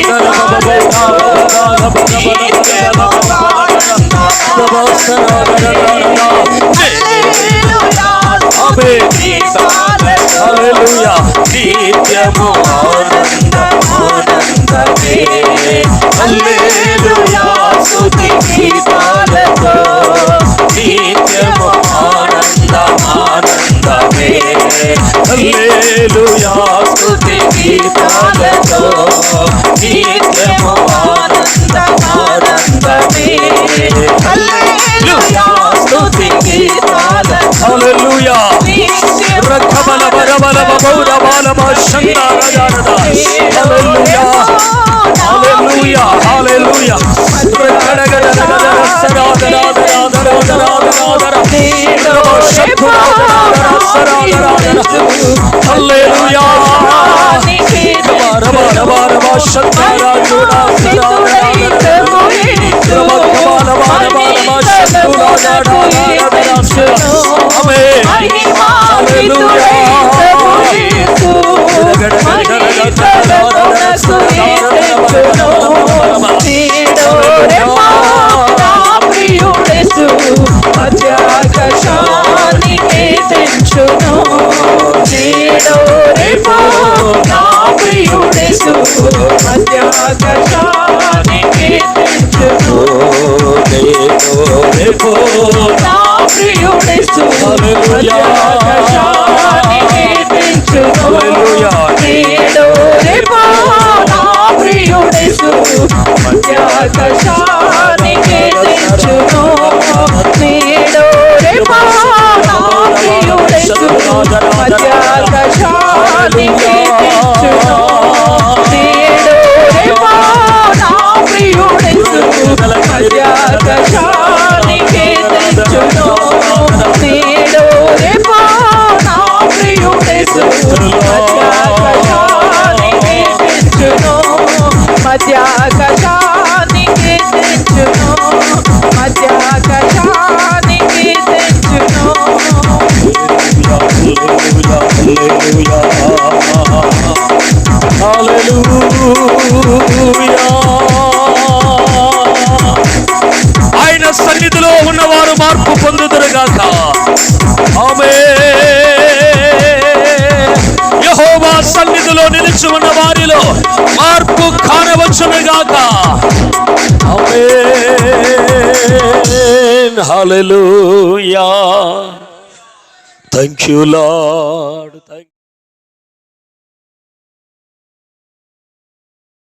Speaker 1: హల్లెలూయా నిత్యము ఆనందమే హల్లెలూయా స్తుతి గీతాలతో నిత్యము ఆనందమే హల్లెలూయా స్తుతి గీతాలతో నిత్యము ఆనందమే హల్లెలూయా స్తుతి గీతాలతో హల్లెలూయా రకబల బరబల బౌర బాల భాషంతరాదరాదరా హల్లెలూయా హల్లెలూయా హల్లెలూయా హల్లెలూయా
Speaker 3: మధ్యాకాశానికి తెంచును నేడు రేపో నా ప్రియుడేసు మధ్యాకాశానికి తెంచును
Speaker 1: నేడు రేపో
Speaker 3: నా ప్రియుడేసు మధ్యాకాశానికి తెంచును నేడు రేపో నా ప్రియుడేసు మధ్యాకాశానికి తెంచును నేడు రేపో నా ప్రియుడేసు మధ్యాకాశానికి తెంచును నేడు రేపో నా ప్రియుడేసు మధ్యాకాశానికి తెంచును నేడు రేపో నా ప్రియుడేసు మధ్యాకాశానికి తెంచును మధ్యాకాశానికి తెంచును మధ్యాకాశానికి తెంచును
Speaker 1: హల్లెలూయా మార్పు కానవచ్చునుగాక. ఆమేన్. హల్లెలూయా. Thank you lord.